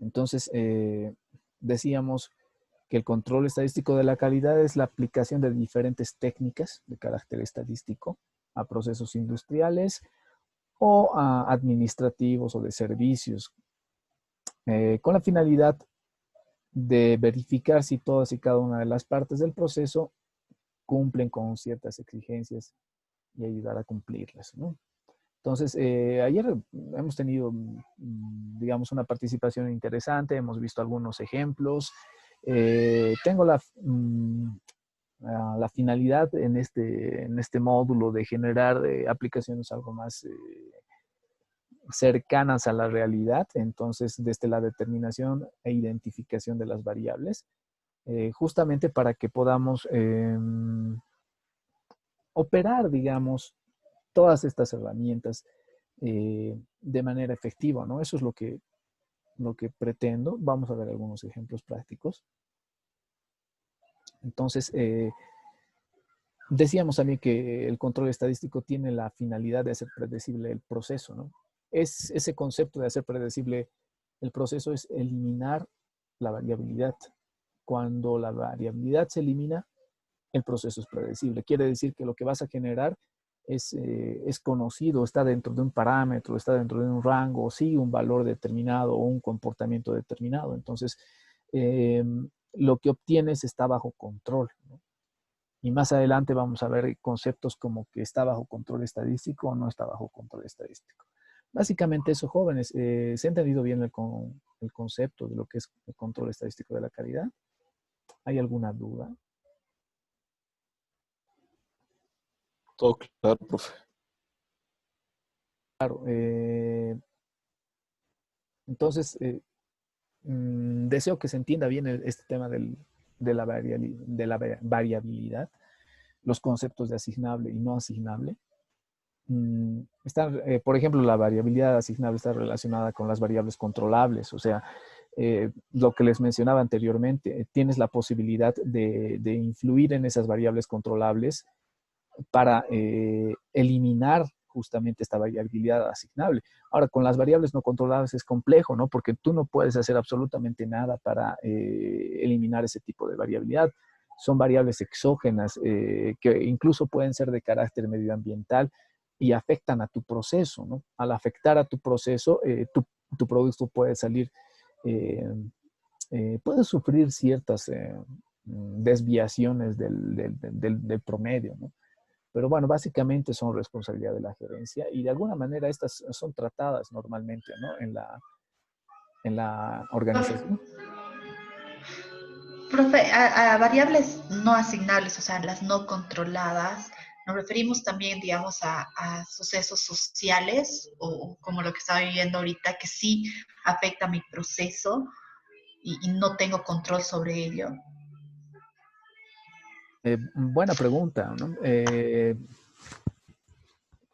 Entonces, decíamos que el control estadístico de la calidad es la aplicación de diferentes técnicas de carácter estadístico a procesos industriales o a administrativos o de servicios, con la finalidad de verificar si todas y cada una de las partes del proceso cumplen con ciertas exigencias y ayudar a cumplirlas, ¿no? Entonces, ayer hemos tenido, digamos, una participación interesante, hemos visto algunos ejemplos. Tengo la finalidad en este módulo de generar aplicaciones algo más cercanas a la realidad, entonces, desde la determinación e identificación de las variables, justamente para que podamos operar, digamos, todas estas herramientas de manera efectiva, ¿no? Eso es lo que pretendo. Vamos a ver algunos ejemplos prácticos. Entonces, decíamos también que el control estadístico tiene la finalidad de hacer predecible el proceso, ¿no? Ese concepto de hacer predecible el proceso es eliminar la variabilidad. Cuando la variabilidad se elimina, el proceso es predecible. Quiere decir que lo que vas a generar es conocido, está dentro de un parámetro, está dentro de un rango, sigue un valor determinado o un comportamiento determinado. Entonces, lo que obtienes está bajo control, ¿no? Y más adelante vamos a ver conceptos como que está bajo control estadístico o no está bajo control estadístico. Básicamente eso, jóvenes. ¿Se ha entendido bien el concepto de lo que es el control estadístico de la calidad? ¿Hay alguna duda? Todo claro, profe. Claro. Entonces, deseo que se entienda bien este tema de la variabilidad, los conceptos de asignable y no asignable. Por ejemplo, la variabilidad asignable está relacionada con las variables controlables, o sea, lo que les mencionaba anteriormente, tienes la posibilidad de influir en esas variables controlables para eliminar justamente esta variabilidad asignable. Ahora, con las variables no controlables es complejo, ¿no? Porque tú no puedes hacer absolutamente nada para eliminar ese tipo de variabilidad. Son variables exógenas que incluso pueden ser de carácter medioambiental y afectan a tu proceso, ¿no? Al afectar a tu proceso, tu producto puede salir, puede sufrir ciertas desviaciones del promedio, ¿no? Pero bueno, básicamente son responsabilidad de la gerencia y de alguna manera estas son tratadas normalmente, ¿no? En la organización. Profe, a variables no asignables, o sea, las no controladas, nos referimos también, digamos, a sucesos sociales o como lo que estaba viviendo ahorita, que sí afecta mi proceso y no tengo control sobre ello. Buena pregunta, ¿no? ¿Qué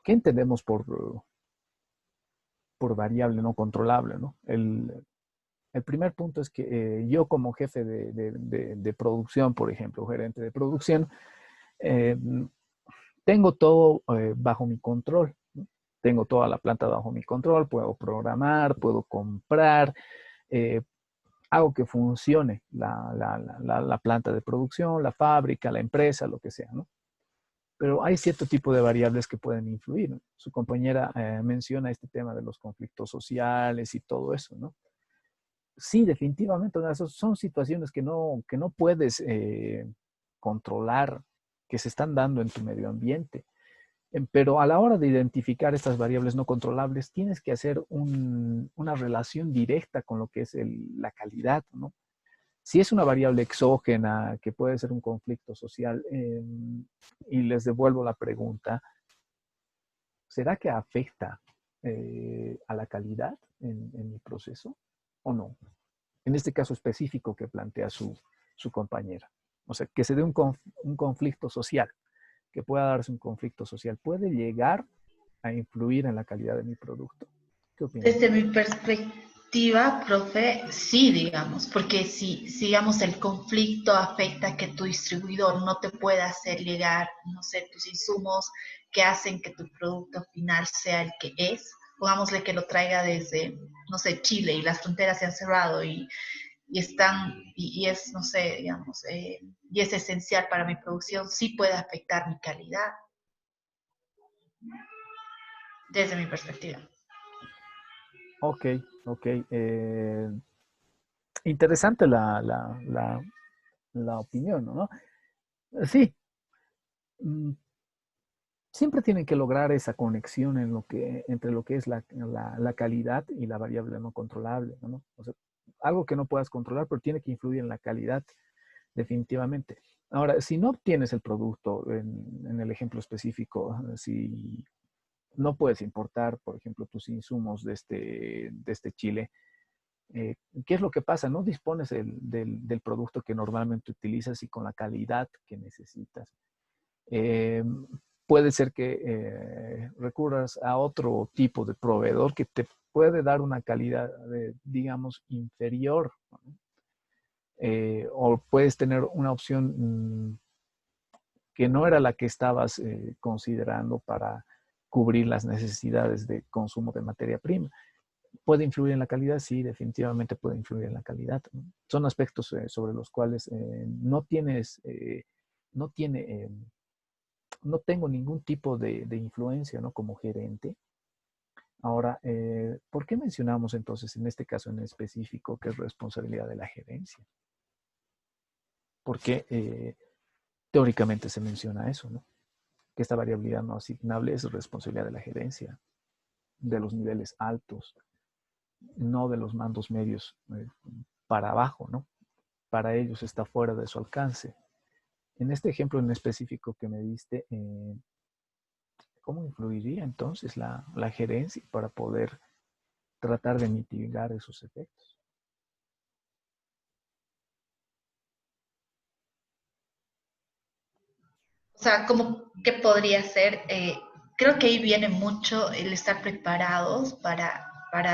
entendemos por variable no controlable, ¿no? El primer punto es que yo como jefe de producción, por ejemplo, gerente de producción, eh, tengo todo bajo mi control, ¿no? Tengo toda la planta bajo mi control, puedo programar, puedo comprar, eh, hago que funcione la planta de producción, la fábrica, la empresa, lo que sea, ¿no? Pero hay cierto tipo de variables que pueden influir, ¿no? Su compañera menciona este tema de los conflictos sociales y todo eso, ¿no? Sí, definitivamente, ¿no? Son situaciones que no puedes controlar, que se están dando en tu medio ambiente. Pero a la hora de identificar estas variables no controlables, tienes que hacer una relación directa con lo que es la calidad, ¿no? Si es una variable exógena, que puede ser un conflicto social, y les devuelvo la pregunta, ¿será que afecta a la calidad en mi proceso o no? En este caso específico que plantea su compañera. O sea, que se dé un conflicto social, que pueda darse un conflicto social, ¿puede llegar a influir en la calidad de mi producto? ¿Qué opinan? Desde mi perspectiva, profe, sí, digamos, porque si digamos, el conflicto afecta a que tu distribuidor no te pueda hacer llegar, no sé, tus insumos que hacen que tu producto final sea el que es, pongámosle que lo traiga desde, no sé, Chile y las fronteras se han cerrado y es, no sé, digamos, y es esencial para mi producción, sí puede afectar mi calidad, desde mi perspectiva. Ok, ok. Interesante la opinión, ¿no? Sí, mm, siempre tienen que lograr esa conexión entre lo que es la calidad y la variable no controlable, ¿no? O sea, algo que no puedas controlar, pero tiene que influir en la calidad, definitivamente. Ahora, si no obtienes el producto, en el ejemplo específico, si no puedes importar, por ejemplo, tus insumos de este Chile, ¿qué es lo que pasa? No dispones del producto que normalmente utilizas y con la calidad que necesitas. Eh, Puede ser que recurras a otro tipo de proveedor que te puede dar una calidad, digamos, inferior, ¿no? O puedes tener una opción que no era la que estabas considerando para cubrir las necesidades de consumo de materia prima. ¿Puede influir en la calidad? Sí, definitivamente puede influir en la calidad, ¿no? Son aspectos sobre los cuales no tiene, no tengo ningún tipo de influencia, ¿no? Como gerente. Ahora, ¿por qué mencionamos entonces en este caso en específico que es responsabilidad de la gerencia? Porque teóricamente se menciona eso, ¿no? Que esta variabilidad no asignable es responsabilidad de la gerencia, de los niveles altos, no de los mandos medios para abajo, ¿no? Para ellos está fuera de su alcance. En este ejemplo en específico que me diste, ¿cómo influiría entonces la gerencia para poder tratar de mitigar esos efectos? O sea, ¿cómo, qué podría ser? Creo que ahí viene mucho el estar preparados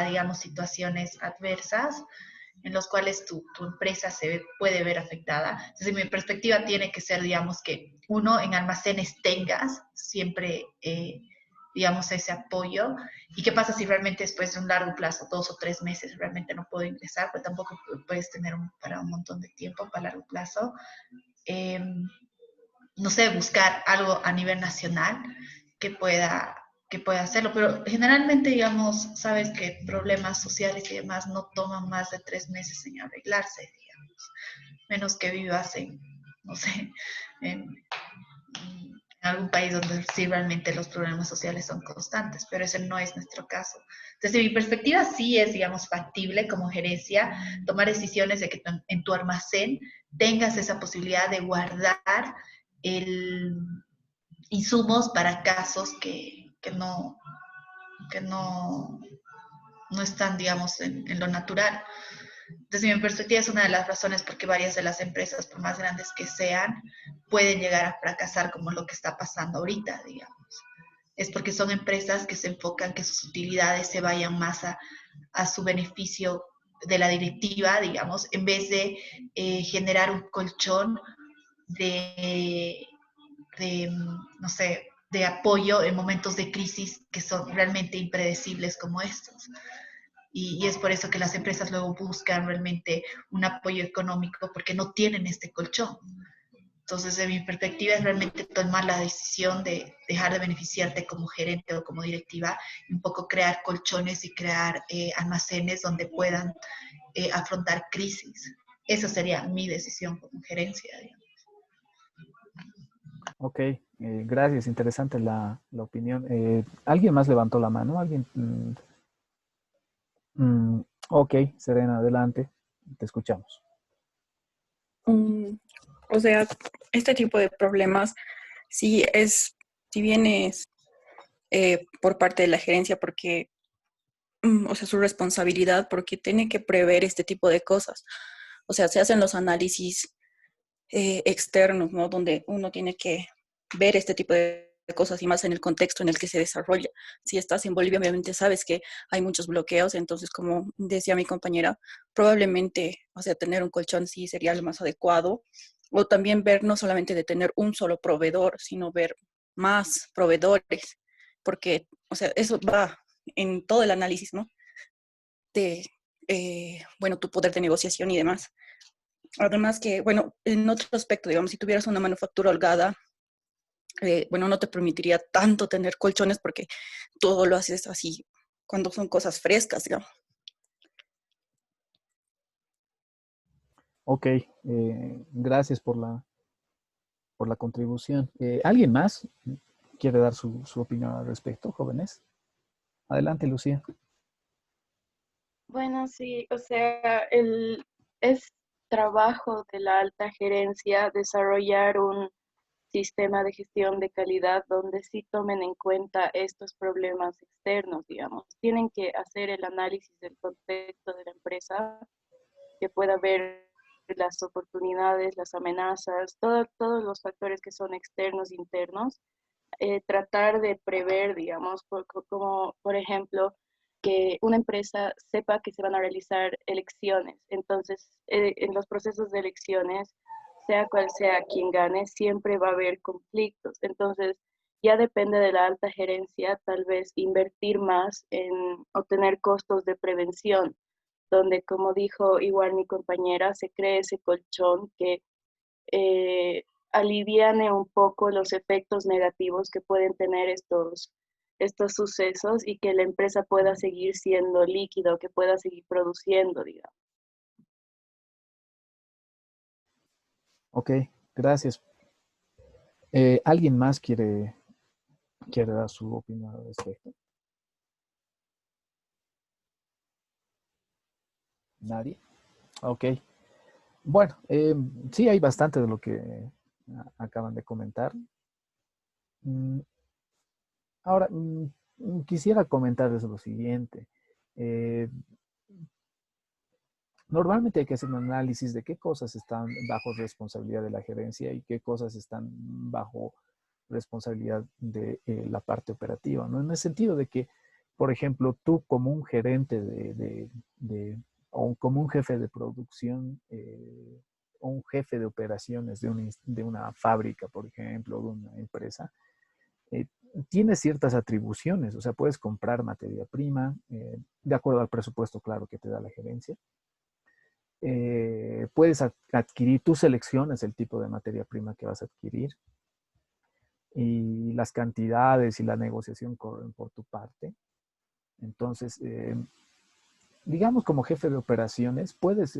digamos, situaciones adversas en los cuales tu empresa puede ver afectada. Desde mi perspectiva tiene que ser, digamos, que uno en almacenes tengas siempre, digamos, ese apoyo. ¿Y qué pasa si realmente después de un largo plazo, 2 o 3 meses, realmente no puedo ingresar? Pues tampoco puedes tener para un montón de tiempo, para largo plazo. Eh, no sé, buscar algo a nivel nacional que pueda, que pueda hacerlo. Pero generalmente, digamos, sabes que problemas sociales y demás no toman más de 3 meses en arreglarse, digamos. Menos que vivas en, no sé, en algún país donde sí realmente los problemas sociales son constantes, pero ese no es nuestro caso. Desde mi perspectiva, sí es, digamos, factible como gerencia tomar decisiones de que en tu almacén tengas esa posibilidad de guardar el, insumos para casos que no están, digamos, en lo natural. Desde mi perspectiva es una de las razones por qué varias de las empresas, por más grandes que sean, pueden llegar a fracasar como lo que está pasando ahorita, digamos. Es porque son empresas que se enfocan que sus utilidades se vayan más a su beneficio de la directiva, digamos, en vez de generar un colchón de, no sé, de apoyo en momentos de crisis que son realmente impredecibles como estos. Y es por eso que las empresas luego buscan realmente un apoyo económico porque no tienen este colchón. Entonces, de mi perspectiva, es realmente tomar la decisión de dejar de beneficiarte como gerente o como directiva y un poco crear colchones y crear almacenes donde puedan afrontar crisis. Esa sería mi decisión como gerencia, digamos. Ok, gracias, interesante la opinión. ¿Alguien más levantó la mano? ¿Alguien? Ok, Serena, adelante, te escuchamos. Mm, o sea, este tipo de problemas si bien es por parte de la gerencia, porque, o sea, su responsabilidad, porque tiene que prever este tipo de cosas. O sea, se hacen los análisis externos, ¿no? Donde uno tiene que ver este tipo de cosas y más en el contexto en el que se desarrolla. Si estás en Bolivia, obviamente sabes que hay muchos bloqueos, entonces, como decía mi compañera, probablemente, o sea, tener un colchón sí sería lo más adecuado, o también ver no solamente de tener un solo proveedor, sino ver más proveedores, porque, o sea, eso va en todo el análisis, ¿no? De, bueno, tu poder de negociación y demás. Además que, bueno, en otro aspecto, digamos, si tuvieras una manufactura holgada, bueno, no te permitiría tanto tener colchones porque todo lo haces así cuando son cosas frescas, digamos. Ok, gracias por la contribución. ¿Alguien más quiere dar su opinión al respecto, jóvenes? Adelante, Lucía. Bueno, sí, o sea, es trabajo de la alta gerencia desarrollar un sistema de gestión de calidad donde sí tomen en cuenta estos problemas externos, digamos. Tienen que hacer el análisis del contexto de la empresa, que pueda ver las oportunidades, las amenazas, todos los factores que son externos e internos, tratar de prever, digamos, como por ejemplo, que una empresa sepa que se van a realizar elecciones. Entonces, en los procesos de elecciones, sea cual sea quien gane, siempre va a haber conflictos. Entonces, ya depende de la alta gerencia, tal vez invertir más en obtener costos de prevención, donde, como dijo igual mi compañera, se cree ese colchón que aliviane un poco los efectos negativos que pueden tener estos sucesos y que la empresa pueda seguir siendo líquido, que pueda seguir produciendo, digamos. Ok, gracias. ¿Alguien más quiere dar su opinión al respecto? ¿Nadie? Ok. Bueno, sí, hay bastante de lo que acaban de comentar. Mm, Ahora, quisiera comentarles lo siguiente. Eh, Normalmente hay que hacer un análisis de qué cosas están bajo responsabilidad de la gerencia y qué cosas están bajo responsabilidad de la parte operativa, ¿no? En el sentido de que, por ejemplo, tú como un gerente o como un jefe de producción o un jefe de operaciones de una fábrica, por ejemplo, de una empresa, eh, tienes ciertas atribuciones, o sea, puedes comprar materia prima de acuerdo al presupuesto, claro, que te da la gerencia. Puedes adquirir, tú seleccionas el tipo de materia prima que vas a adquirir y las cantidades y la negociación corren por tu parte. Entonces, digamos como jefe de operaciones, puedes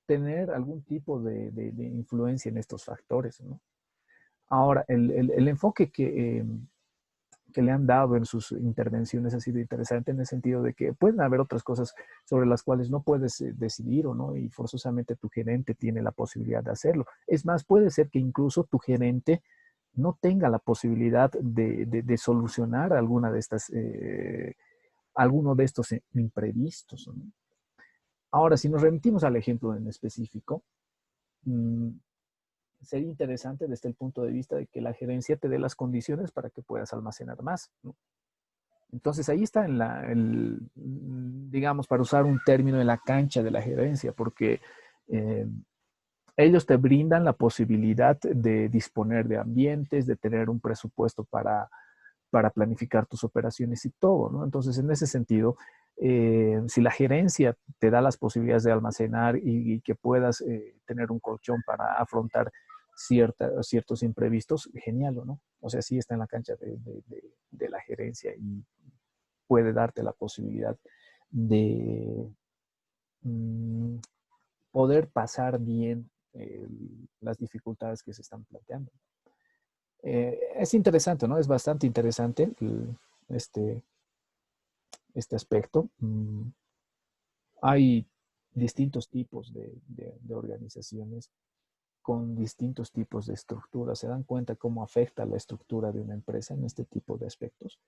tener algún tipo de influencia en estos factores, ¿no? Ahora, el enfoque que le han dado en sus intervenciones ha sido interesante en el sentido de que pueden haber otras cosas sobre las cuales no puedes decidir o no, y forzosamente tu gerente tiene la posibilidad de hacerlo. Es más, puede ser que incluso tu gerente no tenga la posibilidad de solucionar alguno de estos imprevistos, ¿no? Ahora, si nos remitimos al ejemplo en específico, mmm, sería interesante desde el punto de vista de que la gerencia te dé las condiciones para que puedas almacenar más, ¿no? Entonces ahí está digamos, para usar un término, en la cancha de la gerencia, porque eh, ellos te brindan la posibilidad de disponer de ambientes, de tener un presupuesto para planificar tus operaciones y todo, ¿no? Entonces, en ese sentido, si la gerencia te da las posibilidades de almacenar y que puedas tener un colchón para afrontar ciertos imprevistos, genial, ¿no? O sea, sí está en la cancha de la gerencia y puede darte la posibilidad de mm, poder pasar bien las dificultades que se están planteando. Es interesante, ¿no? Es bastante interesante este, este aspecto. Hay distintos tipos de organizaciones con distintos tipos de estructuras. Se dan cuenta cómo afecta la estructura de una empresa en este tipo de aspectos.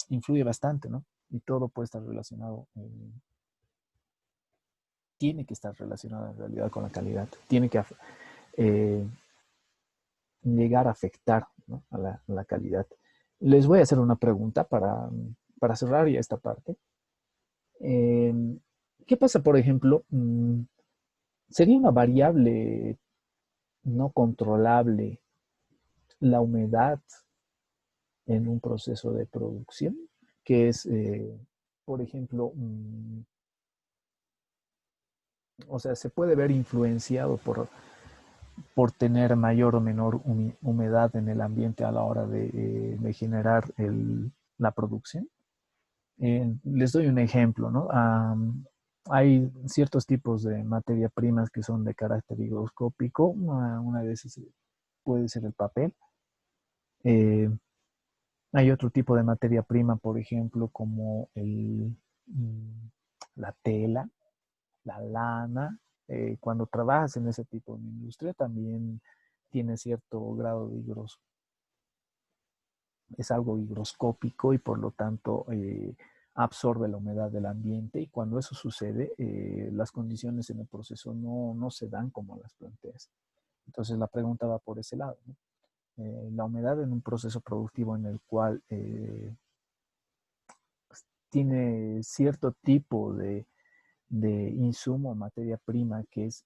Influye bastante, ¿no? Y todo puede estar relacionado, tiene que estar relacionado en realidad con la calidad. Tiene que eh, llegar a afectar, ¿no? a la calidad. Les voy a hacer una pregunta para cerrar ya esta parte. Eh, ¿Qué pasa, por ejemplo? ¿Sería una variable no controlable la humedad en un proceso de producción, que es, por ejemplo, o sea, se puede ver influenciado por tener mayor o menor humedad en el ambiente a la hora de generar la producción. Les doy un ejemplo, ¿no? Hay ciertos tipos de materia primas que son de carácter higroscópico. Una de esas puede ser el papel. Eh, Hay otro tipo de materia prima, por ejemplo, como la tela, la lana. Cuando trabajas en ese tipo de industria también tiene cierto grado de es algo higroscópico y por lo tanto absorbe la humedad del ambiente, y cuando eso sucede, las condiciones en el proceso no se dan como las planteas. Entonces la pregunta va por ese lado, ¿no? La humedad en un proceso productivo en el cual tiene cierto tipo de insumo, materia prima, que es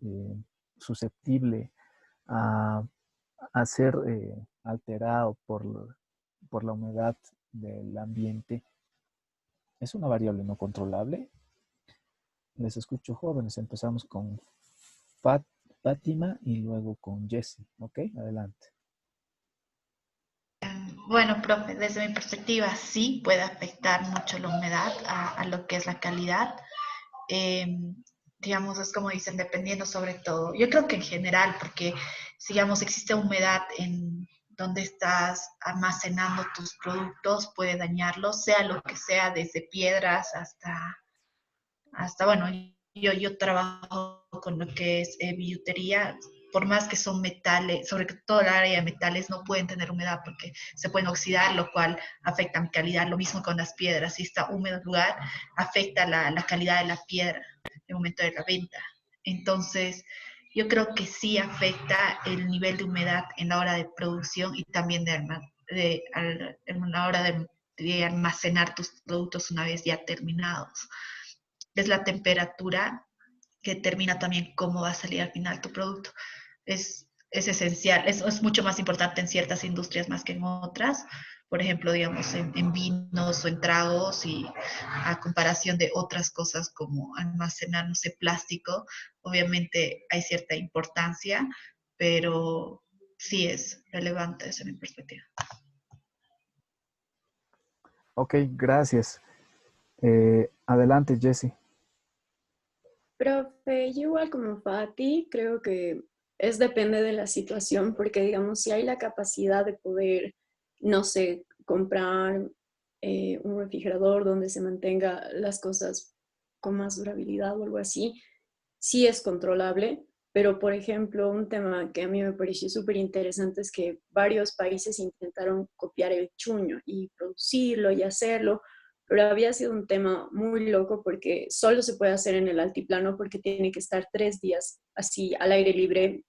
susceptible a, a ser alterado por la humedad del ambiente, es una variable no controlable. Les escucho, jóvenes. Empezamos con Fátima y luego con Jessie. ¿Ok? Adelante. Bueno, profe, desde mi perspectiva sí puede afectar mucho la humedad a lo que es la calidad. Eh, digamos, es como dicen, dependiendo sobre todo. Yo creo que en general, porque digamos existe humedad en donde estás almacenando tus productos, puede dañarlos, sea lo que sea, desde piedras hasta bueno, yo trabajo con lo que es billutería, por más que son metales, sobre todo el área de metales, no pueden tener humedad porque se pueden oxidar, lo cual afecta mi calidad. Lo mismo con las piedras, si está húmedo el lugar, afecta la calidad de la piedra en el momento de la venta. Entonces, yo creo que sí afecta el nivel de humedad en la hora de producción y también en la hora de almacenar tus productos una vez ya terminados. Es la temperatura que determina también cómo va a salir al final tu producto. Es esencial, es mucho más importante en ciertas industrias más que en otras. Por ejemplo, digamos, en vinos o en tragos, y a comparación de otras cosas como almacenar, no sé, plástico, obviamente hay cierta importancia, pero sí es relevante desde mi perspectiva. Ok, gracias. Adelante, Jessie. Profe, yo igual como Fati, creo que depende de la situación, porque digamos, si hay la capacidad de poder, no sé, comprar un refrigerador donde se mantenga las cosas con más durabilidad o algo así, sí es controlable, pero por ejemplo, un tema que a mí me pareció súper interesante es que varios países intentaron copiar el chuño y producirlo y hacerlo, pero había sido un tema muy loco porque solo se puede hacer en el altiplano porque tiene que estar 3 días así al aire libre,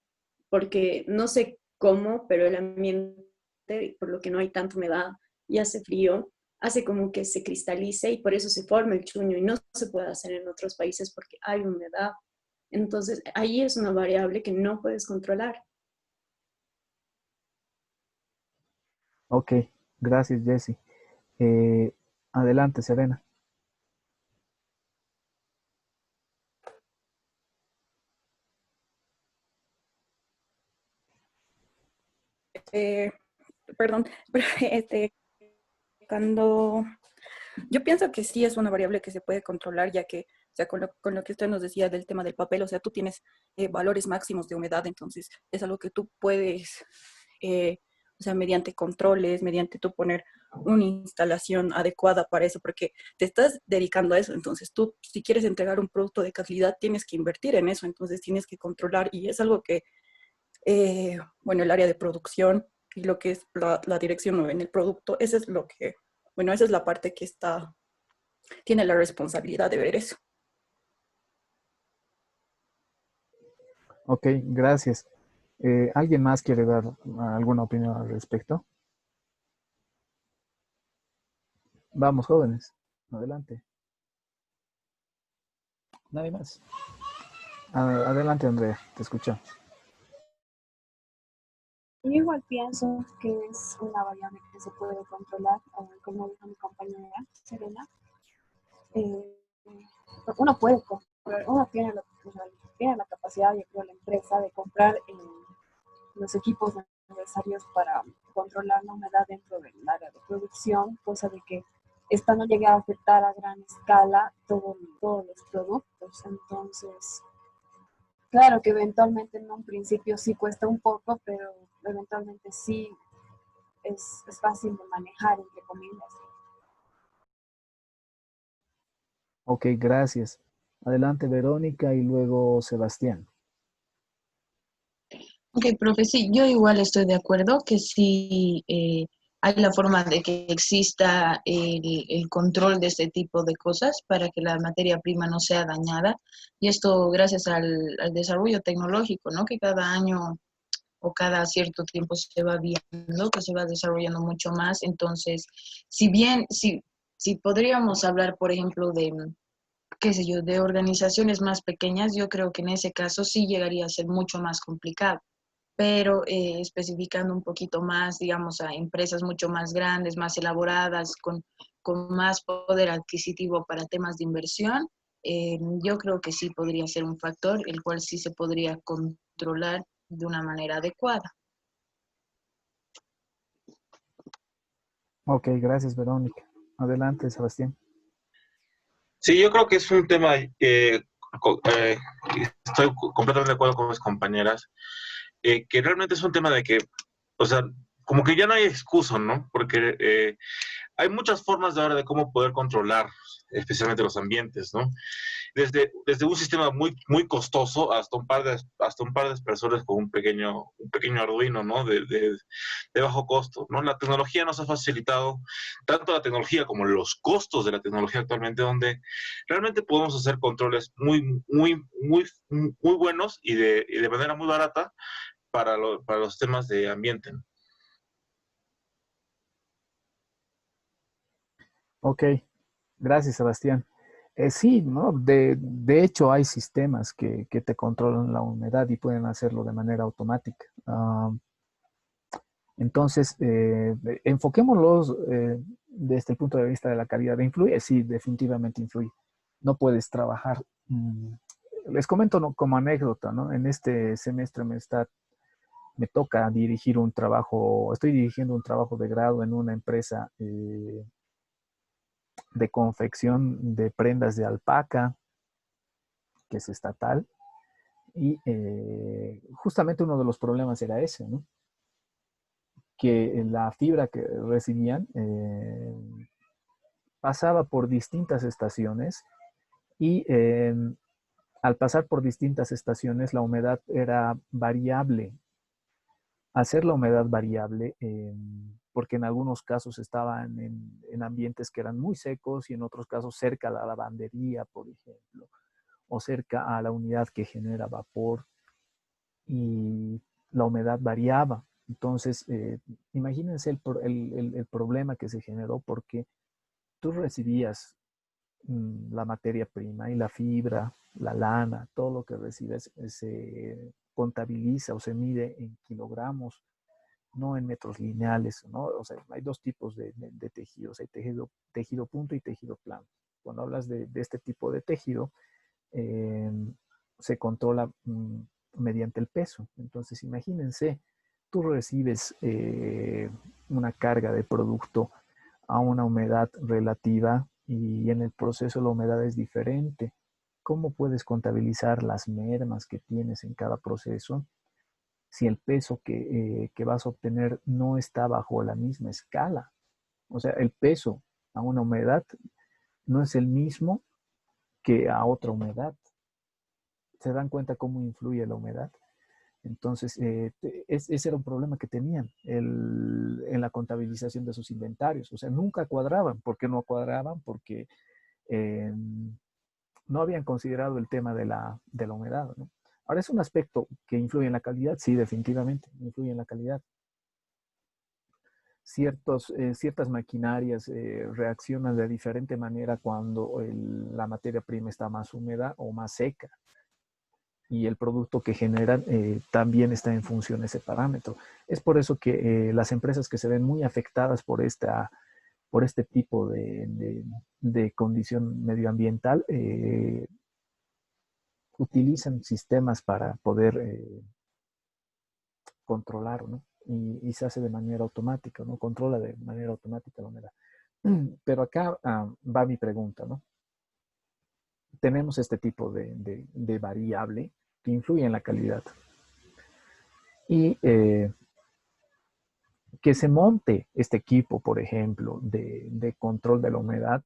porque no sé cómo, pero el ambiente, por lo que no hay tanta humedad y hace frío, hace como que se cristalice y por eso se forma el chuño y no se puede hacer en otros países porque hay humedad. Entonces, ahí es una variable que no puedes controlar. Ok, gracias, Jessie. Eh, Adelante, Serena. Eh, Perdón, pero cuando yo pienso que sí es una variable que se puede controlar, ya que, o sea, con lo que usted nos decía del tema del papel, o sea, tú tienes valores máximos de humedad, entonces es algo que tú puedes, o sea, mediante controles, mediante tú poner una instalación adecuada para eso, porque te estás dedicando a eso, entonces tú, si quieres entregar un producto de calidad, tienes que invertir en eso, entonces tienes que controlar, y es algo que bueno, el área de producción y lo que es la dirección en el producto, eso es lo que, bueno, esa es la parte que tiene la responsabilidad de ver eso. Ok, gracias. ¿Alguien más quiere dar alguna opinión al respecto? Vamos, jóvenes. Adelante. Nadie más. Adelante, Andrea. Te escuchamos. Yo igual pienso que es una variable que se puede controlar, como dijo mi compañera Serena. Eh, Uno puede comprar, uno tiene, tiene la capacidad, yo creo, la empresa de comprar los equipos necesarios para controlar la humedad dentro del área de producción, cosa de que esta no llegue a afectar a gran escala todos los productos. Entonces, claro que eventualmente en un principio sí cuesta un poco, pero eventualmente sí es fácil de manejar, entre comillas. Ok, gracias. Adelante, Verónica, y luego Sebastián. Ok, profe, sí, yo igual estoy de acuerdo que sí hay la forma de que exista el control de este tipo de cosas para que la materia prima no sea dañada. Y esto gracias al desarrollo tecnológico, ¿no? Que cada año o cada cierto tiempo se va viendo, que se va desarrollando mucho más. Entonces, si bien, si podríamos hablar, por ejemplo, de, qué sé yo, de organizaciones más pequeñas, yo creo que en ese caso sí llegaría a ser mucho más complicado, pero especificando un poquito más, digamos, a empresas mucho más grandes, más elaboradas, con más poder adquisitivo para temas de inversión, yo creo que sí podría ser un factor el cual sí se podría controlar de una manera adecuada. Ok, gracias, Verónica. Adelante, Sebastián. Sí, yo creo que es un tema, estoy completamente de acuerdo con mis compañeras, que realmente es un tema de que, o sea, como que ya no hay excusa, ¿no? Porque hay muchas formas de ahora de cómo poder controlar, especialmente los ambientes, ¿no? Desde un sistema muy costoso hasta un par de personas con un pequeño Arduino, ¿no? De bajo costo, ¿no? La tecnología nos ha facilitado tanto la tecnología como los costos de la tecnología actualmente, donde realmente podemos hacer controles muy buenos y de manera muy barata para los temas de ambiente. Ok, gracias, Sebastián. Sí, ¿no? De hecho, hay sistemas que te controlan la humedad y pueden hacerlo de manera automática. Entonces, enfoquémoslos desde el punto de vista de la calidad. ¿Influye? Sí, definitivamente influye. No puedes trabajar. Les comento, ¿no?, como anécdota, ¿no? En este semestre me toca dirigir un trabajo, estoy dirigiendo un trabajo de grado en una empresa de confección de prendas de alpaca, que es estatal, y justamente uno de los problemas era ese, ¿no? Que la fibra que recibían pasaba por distintas estaciones y al pasar por distintas estaciones la humedad era variable. Al ser la humedad variable, porque en algunos casos estaban en ambientes que eran muy secos y en otros casos cerca a la lavandería, por ejemplo, o cerca a la unidad que genera vapor, y la humedad variaba. Entonces, imagínense el problema que se generó porque tú recibías la materia prima y la fibra, la lana, todo lo que recibes se contabiliza o se mide en kilogramos, no en metros lineales, ¿no? O sea, hay dos tipos de tejidos, hay tejido punto y tejido plano. Cuando hablas de este tipo de tejido, eh, se controla mediante el peso. Entonces, imagínense, tú recibes una carga de producto a una humedad relativa y en el proceso la humedad es diferente. ¿Cómo puedes contabilizar las mermas que tienes en cada proceso si el peso que vas a obtener no está bajo la misma escala? O sea, el peso a una humedad no es el mismo que a otra humedad. ¿Se dan cuenta cómo influye la humedad? Entonces, ese era un problema que tenían en la contabilización de sus inventarios. O sea, nunca cuadraban. ¿Por qué no cuadraban? Porque eh, no habían considerado el tema de la humedad, ¿no? Ahora, ¿es un aspecto que influye en la calidad? Sí, definitivamente, influye en la calidad. Ciertas maquinarias reaccionan de diferente manera cuando la materia prima está más húmeda o más seca. y el producto que generan también está en función de ese parámetro. Es por eso que las empresas que se ven muy afectadas por este tipo de condición medioambiental utilizan sistemas para poder controlar, ¿no? Y se hace de manera automática, ¿no? Controla de manera automática la humedad. Pero acá va mi pregunta, ¿no? Tenemos este tipo de variable que influye en la calidad. Y que se monte este equipo, por ejemplo, de control de la humedad,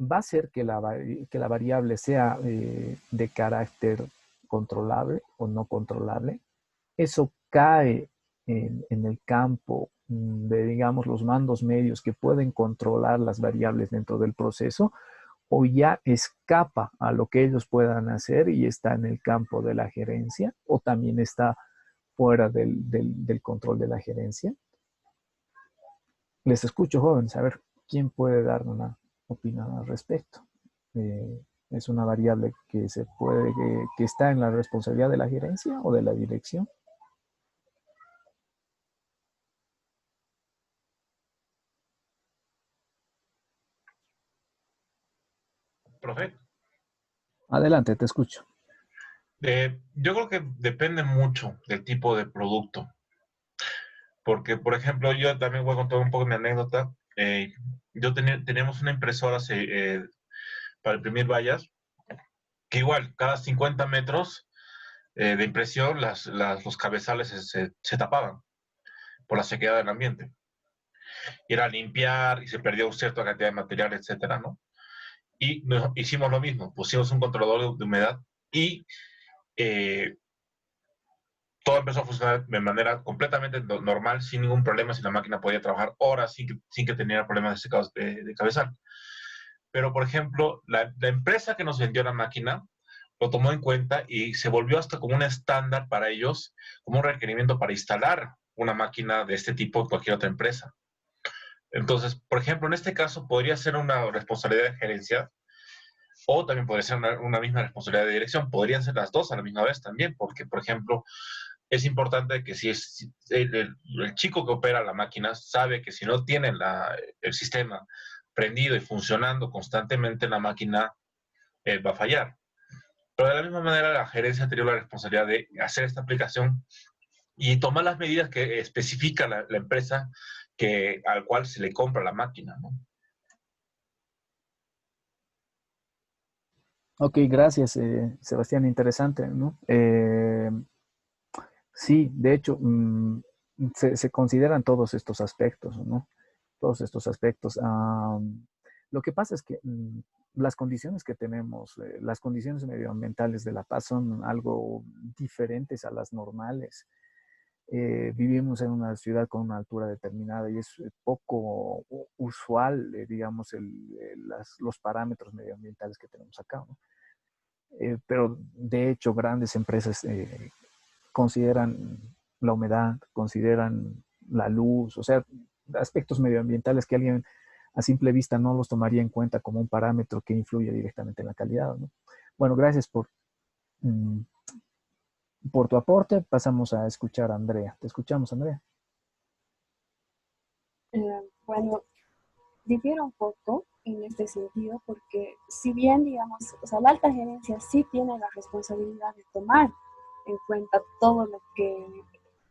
va a hacer que la variable sea de carácter controlable o no controlable. Eso cae en el campo de, digamos, los mandos medios que pueden controlar las variables dentro del proceso, o ya escapa a lo que ellos puedan hacer y está en el campo de la gerencia, o también está fuera del control de la gerencia. Les escucho, jóvenes, a ver quién puede dar una opinión al respecto. ¿Es una variable que está en la responsabilidad de la gerencia o de la dirección? Profe, Adelante, te escucho. yo creo que depende mucho del tipo de producto. Porque, por ejemplo, yo también voy a contar un poco mi anécdota. Teníamos una impresora para imprimir vallas, que igual, cada 50 metros de impresión, los cabezales se tapaban por la sequedad del ambiente. Y era limpiar y se perdía una cierta cantidad de material, etcétera, ¿no? Y hicimos lo mismo, pusimos un controlador de humedad y eh, todo empezó a funcionar de manera completamente normal, sin ningún problema, si la máquina podía trabajar horas sin que tenía problemas de secado de cabezal. Pero, por ejemplo, la empresa que nos vendió la máquina lo tomó en cuenta y se volvió hasta como un estándar para ellos, como un requerimiento para instalar una máquina de este tipo en cualquier otra empresa. Entonces, por ejemplo, en este caso podría ser una responsabilidad de gerencia o también podría ser una misma responsabilidad de dirección. Podrían ser las dos a la misma vez también, porque, por ejemplo, es importante que si el chico que opera la máquina sabe que si no tiene el sistema prendido y funcionando constantemente, la máquina va a fallar. Pero de la misma manera, la gerencia tiene la responsabilidad de hacer esta aplicación y tomar las medidas que especifica la empresa al cual se le compra la máquina, ¿no? Ok, gracias, Sebastián, interesante, ¿no? Sí, de hecho, se consideran todos estos aspectos, ¿no? Todos estos aspectos. Lo que pasa es que las condiciones que tenemos, las condiciones medioambientales de La Paz son algo diferentes a las normales. Vivimos en una ciudad con una altura determinada y es poco usual, digamos, los parámetros medioambientales que tenemos acá, ¿no? Pero de hecho, grandes empresas consideran la humedad, consideran la luz, o sea, aspectos medioambientales que alguien a simple vista no los tomaría en cuenta como un parámetro que influye directamente en la calidad, ¿no? Bueno, gracias mm, por tu aporte. Pasamos a escuchar a Andrea. Te escuchamos, Andrea. Bueno, difiere un poco en este sentido porque si bien, digamos, o sea, la alta gerencia sí tiene la responsabilidad de tomar en cuenta todo lo que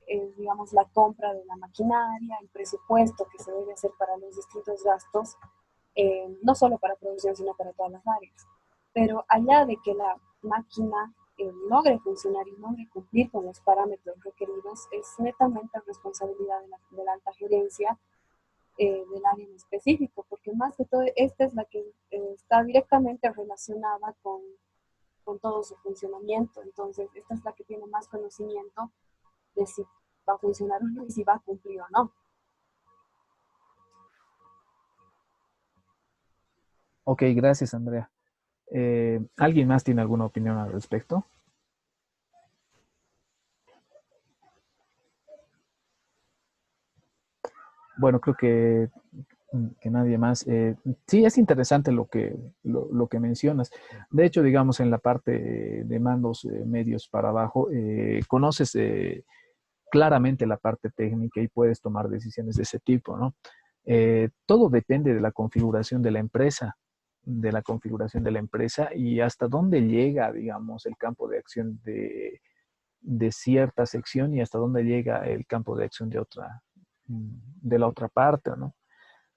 es, digamos, la compra de la maquinaria, el presupuesto que se debe hacer para los distintos gastos, no solo para producción, sino para todas las áreas. Pero allá de que la máquina logre funcionar y logre cumplir con los parámetros requeridos, es netamente responsabilidad de la alta gerencia del área en específico, porque más que todo esta es la que está directamente relacionada con todo su funcionamiento. Entonces, esta es la que tiene más conocimiento de si va a funcionar o no y si va a cumplir o no. Ok, gracias, Andrea. ¿Alguien más tiene alguna opinión al respecto? Bueno, creo que que nadie más. Sí, es interesante lo que mencionas. De hecho, digamos, en la parte de mandos medios para abajo, conoces claramente la parte técnica y puedes tomar decisiones de ese tipo, ¿no? Todo depende de la configuración de la configuración de la empresa y hasta dónde llega, digamos, el campo de acción de cierta sección y hasta dónde llega el campo de acción de la otra parte, ¿no?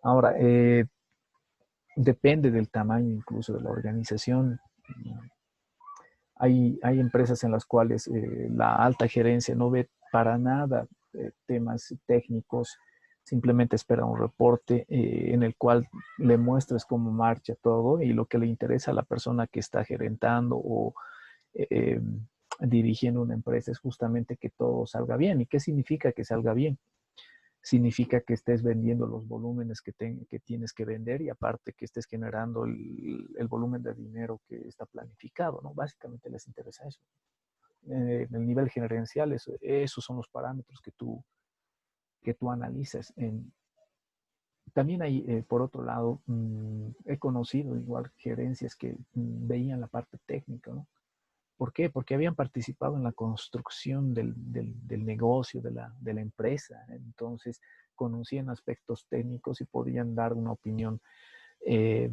Ahora, depende del tamaño incluso de la organización. Hay empresas en las cuales la alta gerencia no ve para nada temas técnicos, simplemente espera un reporte en el cual le muestres cómo marcha todo y lo que le interesa a la persona que está gerentando o eh, dirigiendo una empresa es justamente que todo salga bien. ¿Y qué significa que salga bien? Significa que estés vendiendo los volúmenes que tienes que vender y aparte que estés generando el volumen de dinero que está planificado, ¿no? Básicamente les interesa eso. En el nivel gerencial, esos son los parámetros que tú analizas. También hay, por otro lado, he conocido igual gerencias que veían la parte técnica, ¿no? ¿Por qué? Porque habían participado en la construcción del negocio, de la empresa. Entonces, conocían aspectos técnicos y podían dar una opinión eh,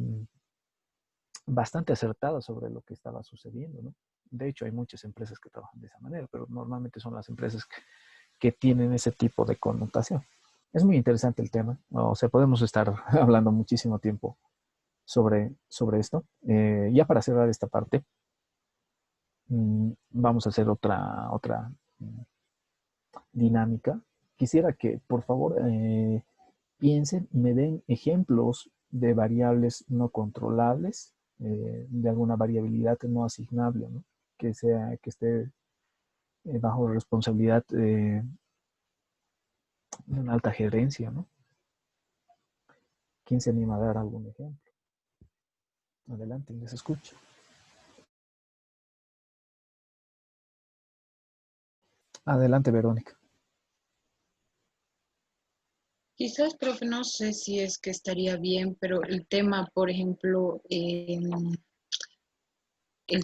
bastante acertada sobre lo que estaba sucediendo, ¿no? De hecho, hay muchas empresas que trabajan de esa manera, pero normalmente son las empresas que tienen ese tipo de connotación. Es muy interesante el tema. O sea, podemos estar hablando muchísimo tiempo sobre esto. Ya para cerrar esta parte, vamos a hacer otra dinámica. Quisiera que, por favor, piensen y me den ejemplos de variables no controlables, de alguna variabilidad no asignable, ¿no? Que esté bajo responsabilidad de una alta gerencia, ¿no? ¿Quién se anima a dar algún ejemplo? Adelante, les escucho. Adelante, Verónica. Quizás, profe, no sé si es que estaría bien, pero el tema, por ejemplo, el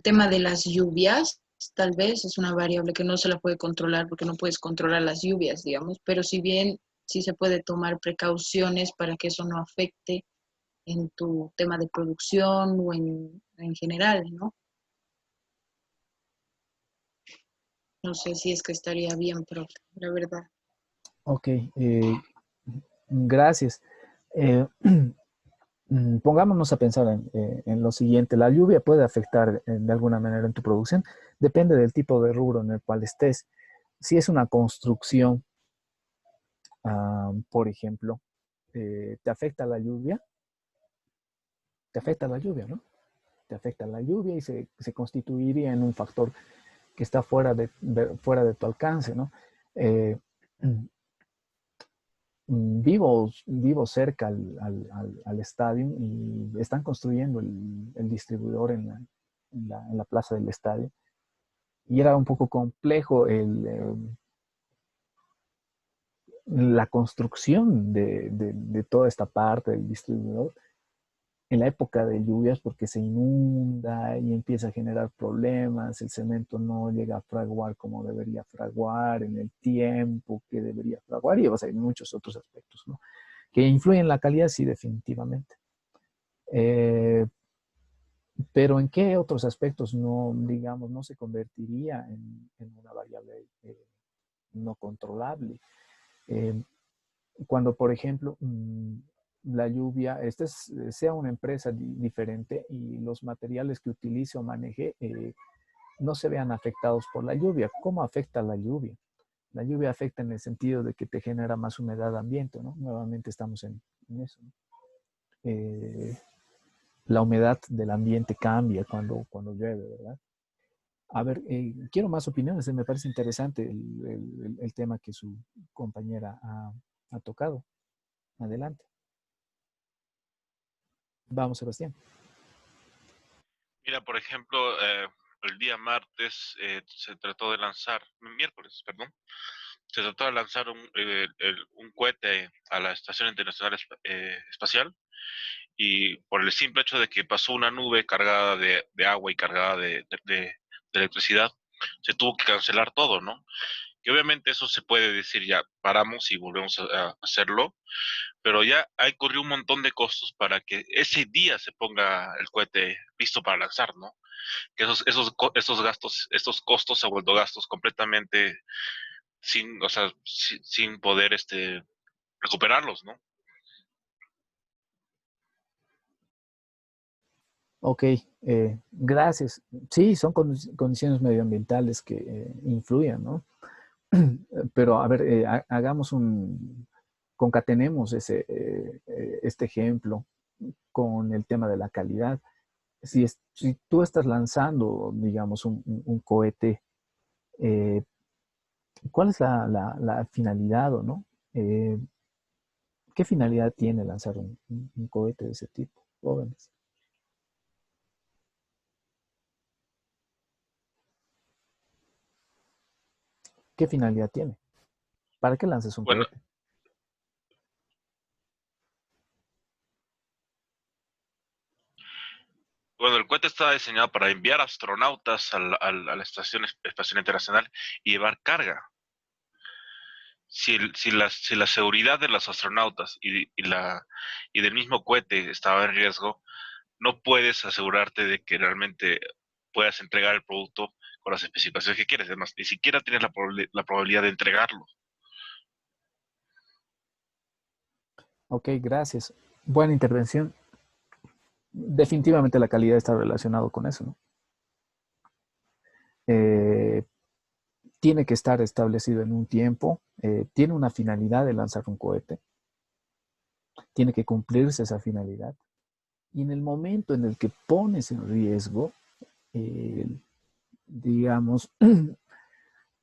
tema de las lluvias, tal vez es una variable que no se la puede controlar porque no puedes controlar las lluvias, digamos, pero si bien sí se puede tomar precauciones para que eso no afecte en tu tema de producción o en general, ¿no? No sé si es que estaría bien, profe, la verdad. Ok, gracias. Eh, Pongámonos a pensar en lo siguiente. La lluvia puede afectar de alguna manera en tu producción. Depende del tipo de rubro en el cual estés. Si es una construcción, por ejemplo, ¿te afecta la lluvia? Te afecta la lluvia, ¿no? Te afecta la lluvia y se constituiría en un factor que está fuera de tu alcance, ¿no? Eh, vivo cerca al estadio y están construyendo el distribuidor en la plaza del estadio. Y era un poco complejo la construcción de toda esta parte del distribuidor en la época de lluvias porque se inunda y empieza a generar problemas, el cemento no llega a fraguar como debería fraguar en el tiempo que debería fraguar y hay muchos otros aspectos, ¿no? Que influyen en la calidad, sí, definitivamente. Eh, pero ¿en qué otros aspectos no, digamos, no se convertiría en una variable no controlable? Eh, Cuando, por ejemplo, la lluvia, sea una empresa diferente y los materiales que utilice o maneje no se vean afectados por la lluvia. ¿Cómo afecta la lluvia? La lluvia afecta en el sentido de que te genera más humedad ambiente, ¿no? Nuevamente estamos en eso, ¿no? La humedad del ambiente cambia cuando llueve, ¿verdad? A ver, quiero más opiniones. Me parece interesante el tema que su compañera ha tocado. Adelante. Vamos, Sebastián. Mira, por ejemplo, el día martes se trató de lanzar, miércoles, perdón, se trató de lanzar un cohete a la Estación Internacional Espacial, y por el simple hecho de que pasó una nube cargada de agua y cargada de electricidad, se tuvo que cancelar todo, ¿no? Que obviamente eso se puede decir, ya paramos y volvemos a hacerlo, pero ya hay corrido un montón de costos para que ese día se ponga el cohete listo para lanzar, ¿no? Que esos gastos, estos costos se han vuelto gastos completamente sin, o sea, sin poder recuperarlos, ¿no? Ok, gracias. Sí, son condiciones medioambientales que influyen, ¿no? Pero a ver, concatenemos este ejemplo con el tema de la calidad. Si tú estás lanzando, digamos, un cohete, eh, ¿cuál es la finalidad o no? Eh, ¿Qué finalidad tiene lanzar un cohete de ese tipo, jóvenes? ¿Qué finalidad tiene? ¿Para qué lanzas un Bueno, cohete? bueno, el cohete está diseñado para enviar astronautas a la Estación Espacial Internacional y llevar carga. Si la seguridad de los astronautas y del mismo cohete estaba en riesgo, no puedes asegurarte de que realmente puedas entregar el producto con las especificaciones que quieres. Además, ni siquiera tienes la probabilidad de entregarlo. Ok, gracias. Buena intervención. Definitivamente la calidad está relacionado con eso, ¿no? Eh, Tiene que estar establecido en un tiempo, tiene una finalidad de lanzar un cohete, tiene que cumplirse esa finalidad. Y en el momento en el que pones en riesgo, eh, digamos,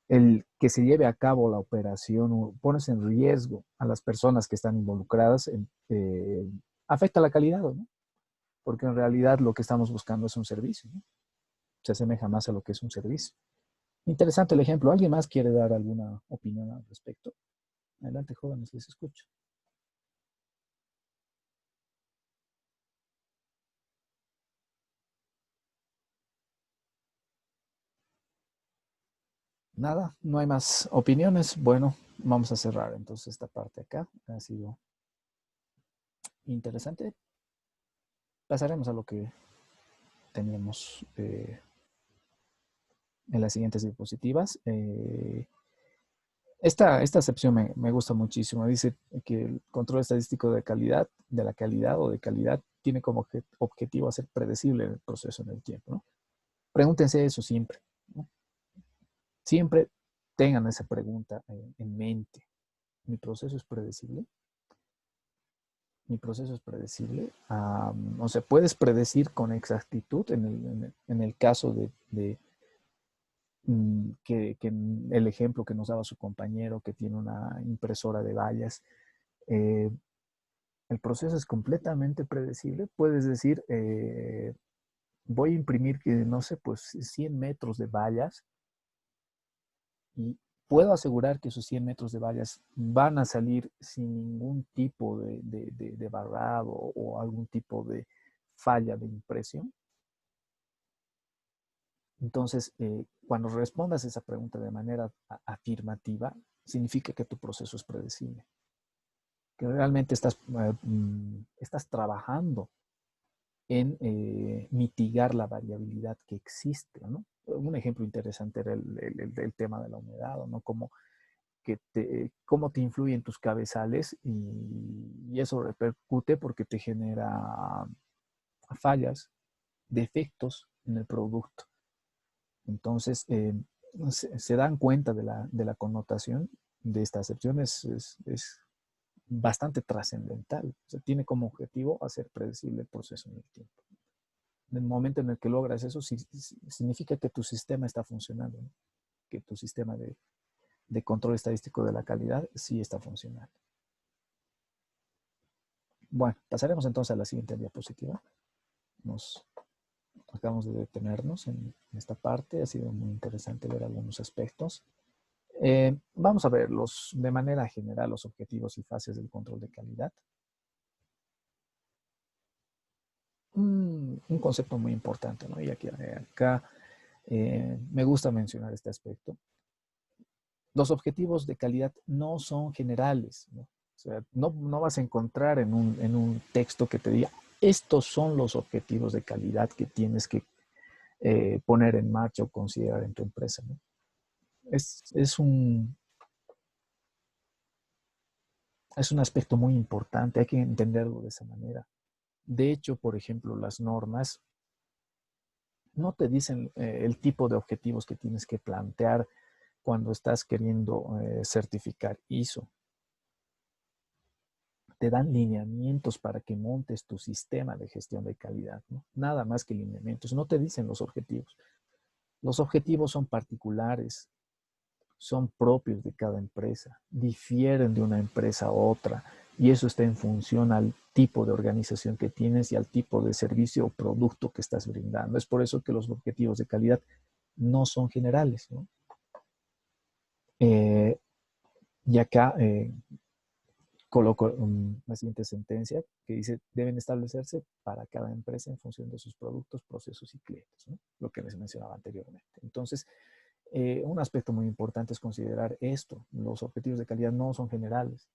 el que se lleve a cabo la operación, o pones en riesgo a las personas que están involucradas, afecta la calidad, ¿no? Porque en realidad lo que estamos buscando es un servicio, ¿no? Se asemeja más a lo que es un servicio. Interesante el ejemplo. ¿Alguien más quiere dar alguna opinión al respecto? Adelante, jóvenes, les escucho. Nada, no hay más opiniones. Bueno, vamos a cerrar entonces esta parte acá. Ha sido interesante. Pasaremos a lo que teníamos en las siguientes diapositivas. Esta excepción me gusta muchísimo. Dice que el control estadístico de calidad, de la calidad o de calidad, tiene como objetivo hacer predecible el proceso en el tiempo, ¿no? Pregúntense eso siempre, ¿no? Siempre tengan esa pregunta en mente. ¿Mi proceso es predecible? ¿Mi proceso es predecible? O sea, puedes predecir con exactitud en el caso que el ejemplo que nos daba su compañero que tiene una impresora de vallas. eh, el proceso es completamente predecible. Puedes decir, voy a imprimir, que no sé, pues 100 metros de vallas y puedo asegurar que esos 100 metros de vallas van a salir sin ningún tipo de barrado o algún tipo de falla de impresión. Entonces, cuando respondas esa pregunta de manera afirmativa, significa que tu proceso es predecible, que realmente estás trabajando en mitigar la variabilidad que existe, ¿no? Un ejemplo interesante era el tema de la humedad, ¿no? Cómo te influyen tus cabezales y eso repercute porque te genera fallas, defectos en el producto. Entonces, se dan cuenta de la connotación de esta acepción, es bastante trascendental. O sea, tiene como objetivo hacer predecible el proceso en el tiempo. En el momento en el que logras eso, significa que tu sistema está funcionando, ¿no? Que tu sistema de control estadístico de la calidad sí está funcionando. Bueno, pasaremos entonces a la siguiente diapositiva. Acabamos de detenernos en esta parte. Ha sido muy interesante ver algunos aspectos. Vamos a ver de manera general los objetivos y fases del control de calidad. Un concepto muy importante, ¿no? Y acá me gusta mencionar este aspecto. Los objetivos de calidad no son generales, ¿no? O sea, no vas a encontrar en un texto que te diga, estos son los objetivos de calidad que tienes que poner en marcha o considerar en tu empresa, ¿no? Es un aspecto muy importante, hay que entenderlo de esa manera. De hecho, por ejemplo, las normas no te dicen el tipo de objetivos que tienes que plantear cuando estás queriendo certificar ISO. Te dan lineamientos para que montes tu sistema de gestión de calidad, ¿no? Nada más que lineamientos, no te dicen los objetivos. Los objetivos son particulares, son propios de cada empresa, difieren de una empresa a otra, y eso está en función al tipo de organización que tienes y al tipo de servicio o producto que estás brindando. Es por eso que los objetivos de calidad no son generales, ¿no? Y acá coloco una siguiente sentencia que dice, deben establecerse para cada empresa en función de sus productos, procesos y clientes, ¿no? Lo que les mencionaba anteriormente. Entonces, un aspecto muy importante es considerar esto. Los objetivos de calidad no son generales,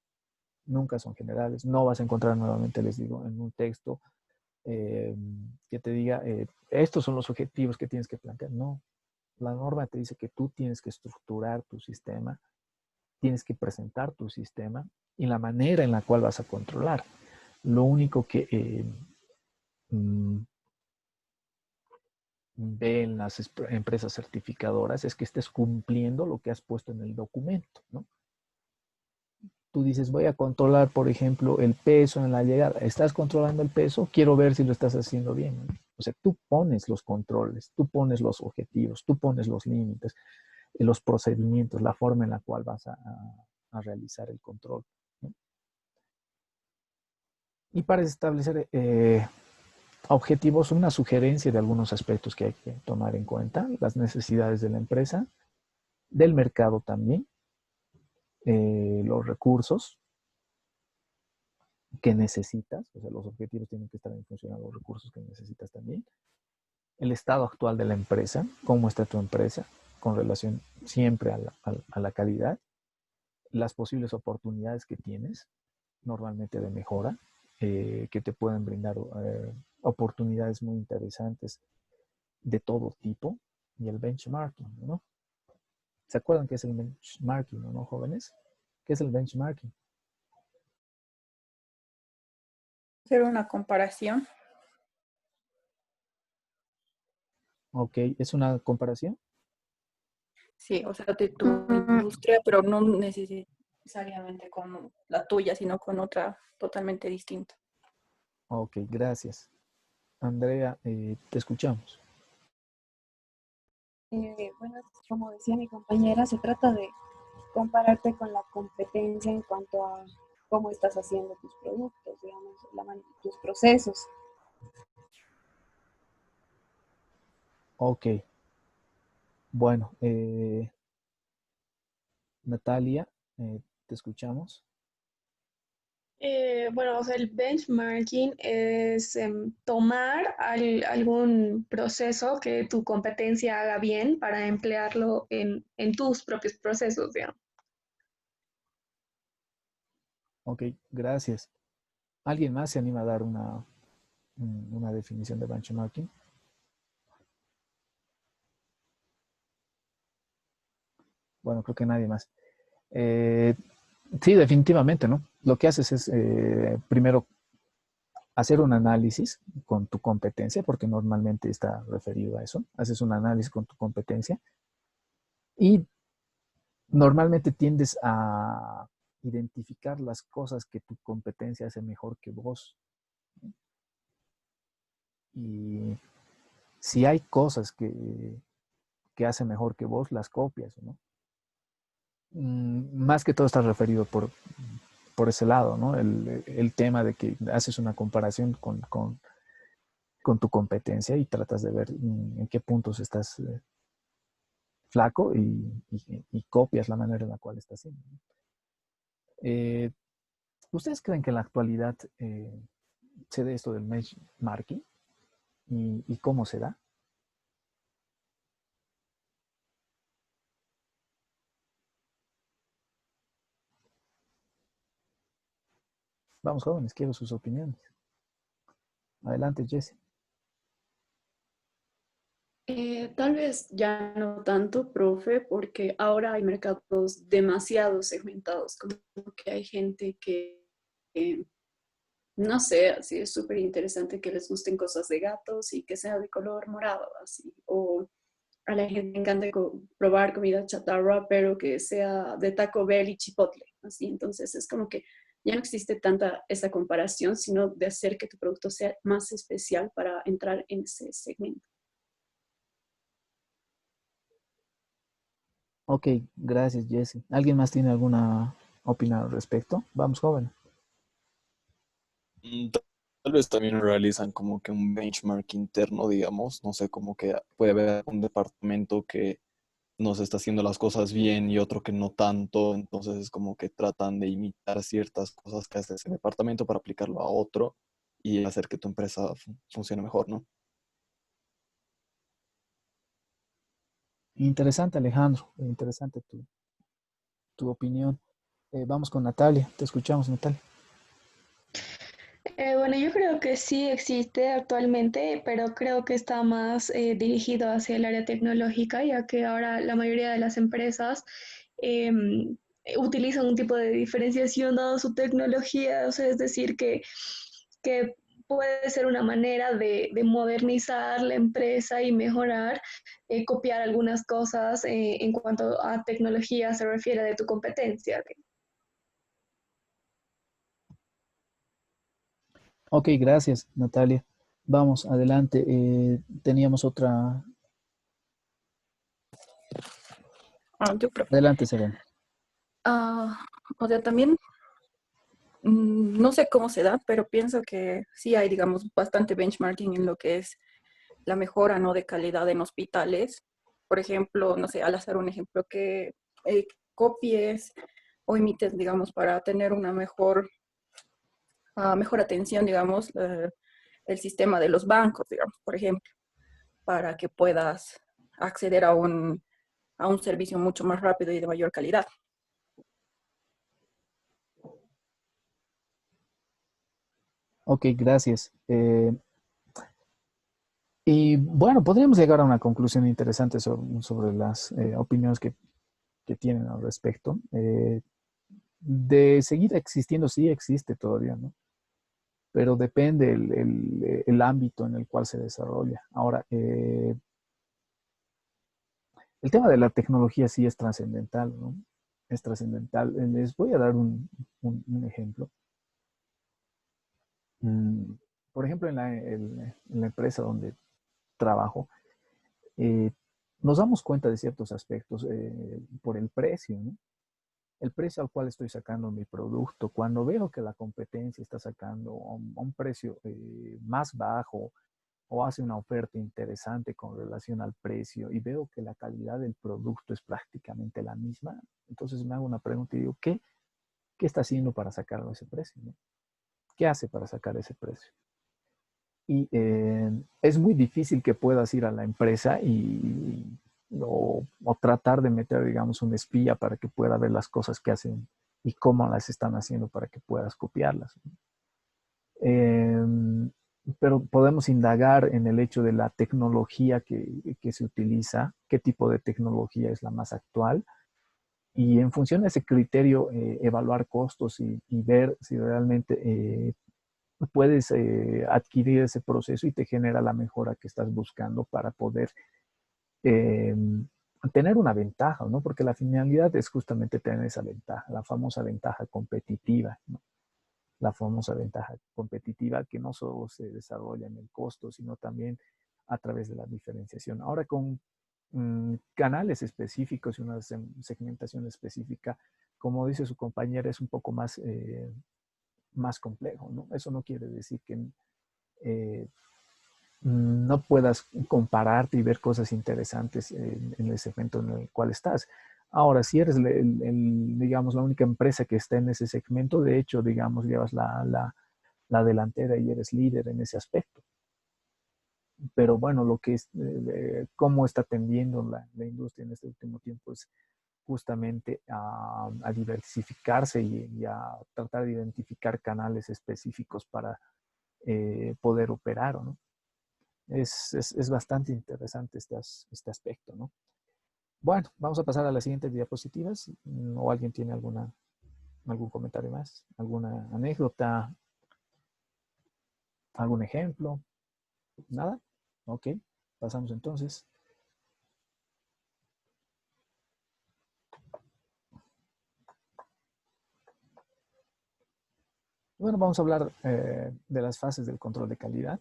nunca son generales. No vas a encontrar nuevamente, les digo, en un texto que te diga, estos son los objetivos que tienes que plantear. No, la norma te dice que tú tienes que estructurar tu sistema, tienes que presentar tu sistema y la manera en la cual vas a controlar. Lo único que ven las empresas certificadoras es que estés cumpliendo lo que has puesto en el documento, ¿no? Tú dices, voy a controlar, por ejemplo, el peso en la llegada. ¿Estás controlando el peso? Quiero ver si lo estás haciendo bien, ¿no? O sea, tú pones los controles, tú pones los objetivos, tú pones los límites, los procedimientos, la forma en la cual vas a realizar el control, ¿no? Y para establecer objetivos, una sugerencia de algunos aspectos que hay que tomar en cuenta: las necesidades de la empresa, del mercado también, los recursos que necesitas, o sea, los objetivos tienen que estar en función a los recursos que necesitas también, el estado actual de la empresa, cómo está tu empresa con relación siempre a la calidad, las posibles oportunidades que tienes, normalmente de mejora, que te pueden brindar oportunidades muy interesantes de todo tipo, y el benchmarking, ¿no? ¿Se acuerdan qué es el benchmarking, no, jóvenes? ¿Qué es el benchmarking? Hacer una comparación. Ok, ¿es una comparación? Sí, o sea, de tu industria, pero no necesariamente con la tuya, sino con otra totalmente distinta. Ok, gracias. Andrea, te escuchamos. Bueno, como decía mi compañera, se trata de compararte con la competencia en cuanto a cómo estás haciendo tus productos, digamos, tus procesos. Ok, bueno, Natalia, te escuchamos. Bueno, o sea, el benchmarking es tomar algún proceso que tu competencia haga bien para emplearlo en tus propios procesos, digamos. Ok, gracias. ¿Alguien más se anima a dar una definición de benchmarking? Bueno, creo que nadie más. Sí, definitivamente, ¿no? Lo que haces es, primero, hacer un análisis con tu competencia, porque normalmente está referido a eso. Haces un análisis con tu competencia y normalmente tiendes a identificar las cosas que tu competencia hace mejor que vos. Y si hay cosas que hace mejor que vos, las copias, ¿no? Más que todo está referido por ese lado, ¿no? El tema de que haces una comparación con tu competencia y tratas de ver en qué puntos estás flaco y copias la manera en la cual está haciendo, ¿no? ¿Ustedes creen que en la actualidad se dé esto del benchmarking y cómo se da? Vamos, jóvenes, quiero sus opiniones. Adelante, Jesse. Tal vez ya no tanto, profe, porque ahora hay mercados demasiado segmentados, como que hay gente que, no sé, así es súper interesante que les gusten cosas de gatos y que sea de color morado, así, o a la gente le encanta probar comida chatarra, pero que sea de Taco Bell y Chipotle, así, entonces es como que ya no existe tanta esa comparación, sino de hacer que tu producto sea más especial para entrar en ese segmento. Ok, gracias, Jesse. ¿Alguien más tiene alguna opinión al respecto? Vamos, joven. Tal vez también realizan como que un benchmark interno, digamos, no sé, como que puede haber un departamento que nos está haciendo las cosas bien y otro que no tanto, entonces es como que tratan de imitar ciertas cosas que hace ese departamento para aplicarlo a otro y hacer que tu empresa funcione mejor, ¿no? Interesante, Alejandro. Interesante tu opinión. Vamos con Natalia. Te escuchamos, Natalia. Bueno, yo creo que sí existe actualmente, pero creo que está más dirigido hacia el área tecnológica, ya que ahora la mayoría de las empresas utilizan un tipo de diferenciación dado su tecnología, o sea, es decir, que puede ser una manera de modernizar la empresa y mejorar, copiar algunas cosas en cuanto a tecnología se refiere de tu competencia. Ok, gracias, Natalia. Vamos, adelante. Teníamos otra. Yo, profe. Adelante, Serena. O sea, también no sé cómo se da, pero pienso que sí hay, digamos, bastante benchmarking en lo que es la mejora, ¿no?, de calidad en hospitales. Por ejemplo, no sé, al hacer un ejemplo, que copies o imites, digamos, para tener una mejor atención, digamos, el sistema de los bancos, digamos, por ejemplo, para que puedas acceder a un servicio mucho más rápido y de mayor calidad. Ok, gracias. Y bueno, podríamos llegar a una conclusión interesante sobre las opiniones que tienen al respecto. De seguir existiendo, sí existe todavía, ¿no? Pero depende el ámbito en el cual se desarrolla. Ahora, el tema de la tecnología sí es trascendental, ¿no? Es trascendental. Les voy a dar un ejemplo. Mm, por ejemplo, en la empresa donde trabajo, eh, nos damos cuenta de ciertos aspectos por el precio, ¿no? El precio al cual estoy sacando mi producto. Cuando veo que la competencia está sacando a un precio más bajo o hace una oferta interesante con relación al precio y veo que la calidad del producto es prácticamente la misma, entonces me hago una pregunta y digo, ¿qué está haciendo para sacarlo a ese precio, ¿no? ¿Qué hace para sacar ese precio? Y es muy difícil que puedas ir a la empresa o tratar de meter, digamos, un espía para que pueda ver las cosas que hacen y cómo las están haciendo para que puedas copiarlas, ¿no? Pero podemos indagar en el hecho de la tecnología que se utiliza, qué tipo de tecnología es la más actual, y en función de ese criterio evaluar costos y ver si realmente puedes adquirir ese proceso y te genera la mejora que estás buscando para poder eh, tener una ventaja, ¿no? Porque la finalidad es justamente tener esa ventaja, la famosa ventaja competitiva, ¿no? La famosa ventaja competitiva que no solo se desarrolla en el costo, sino también a través de la diferenciación. Ahora con canales específicos y una segmentación específica, como dice su compañera, es un poco más complejo, ¿no? Eso no quiere decir que no puedas compararte y ver cosas interesantes en el segmento en el cual estás. Ahora, si eres, digamos, la única empresa que está en ese segmento, de hecho, digamos, llevas la delantera y eres líder en ese aspecto. Pero bueno, lo que es, cómo está tendiendo la industria en este último tiempo es justamente a diversificarse y a tratar de identificar canales específicos para poder operar, ¿no? Es bastante interesante este aspecto, ¿no? Bueno, vamos a pasar a las siguientes diapositivas. ¿O alguien tiene algún comentario más? ¿Alguna anécdota? ¿Algún ejemplo? ¿Nada? Ok, pasamos entonces. Bueno, vamos a hablar de las fases del control de calidad.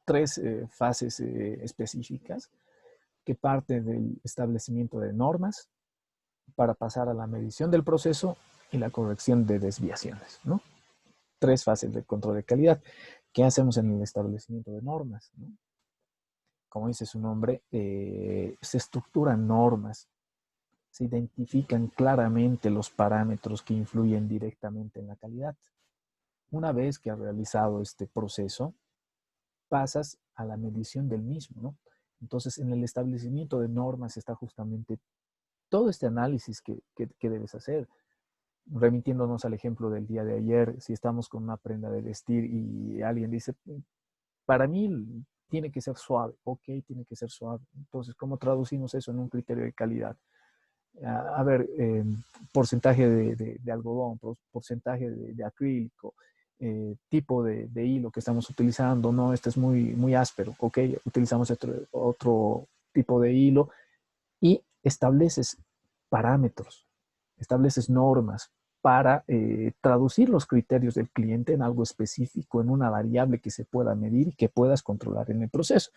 Tres fases específicas que parten del establecimiento de normas para pasar a la medición del proceso y la corrección de desviaciones, ¿no? Tres fases del control de calidad. ¿Qué hacemos en el establecimiento de normas, ¿no? Como dice su nombre, se estructuran normas, se identifican claramente los parámetros que influyen directamente en la calidad. Una vez que has realizado este proceso, pasas a la medición del mismo, ¿no? Entonces, en el establecimiento de normas está justamente todo este análisis que debes hacer. Remitiéndonos al ejemplo del día de ayer, si estamos con una prenda de vestir y alguien dice, para mí tiene que ser suave, ok, tiene que ser suave. Entonces, ¿cómo traducimos eso en un criterio de calidad? A ver, porcentaje de algodón, porcentaje de acrílico, tipo de hilo que estamos utilizando, no, este es muy áspero, ok, utilizamos otro tipo de hilo y estableces parámetros, estableces normas para traducir los criterios del cliente en algo específico, en una variable que se pueda medir y que puedas controlar en el proceso,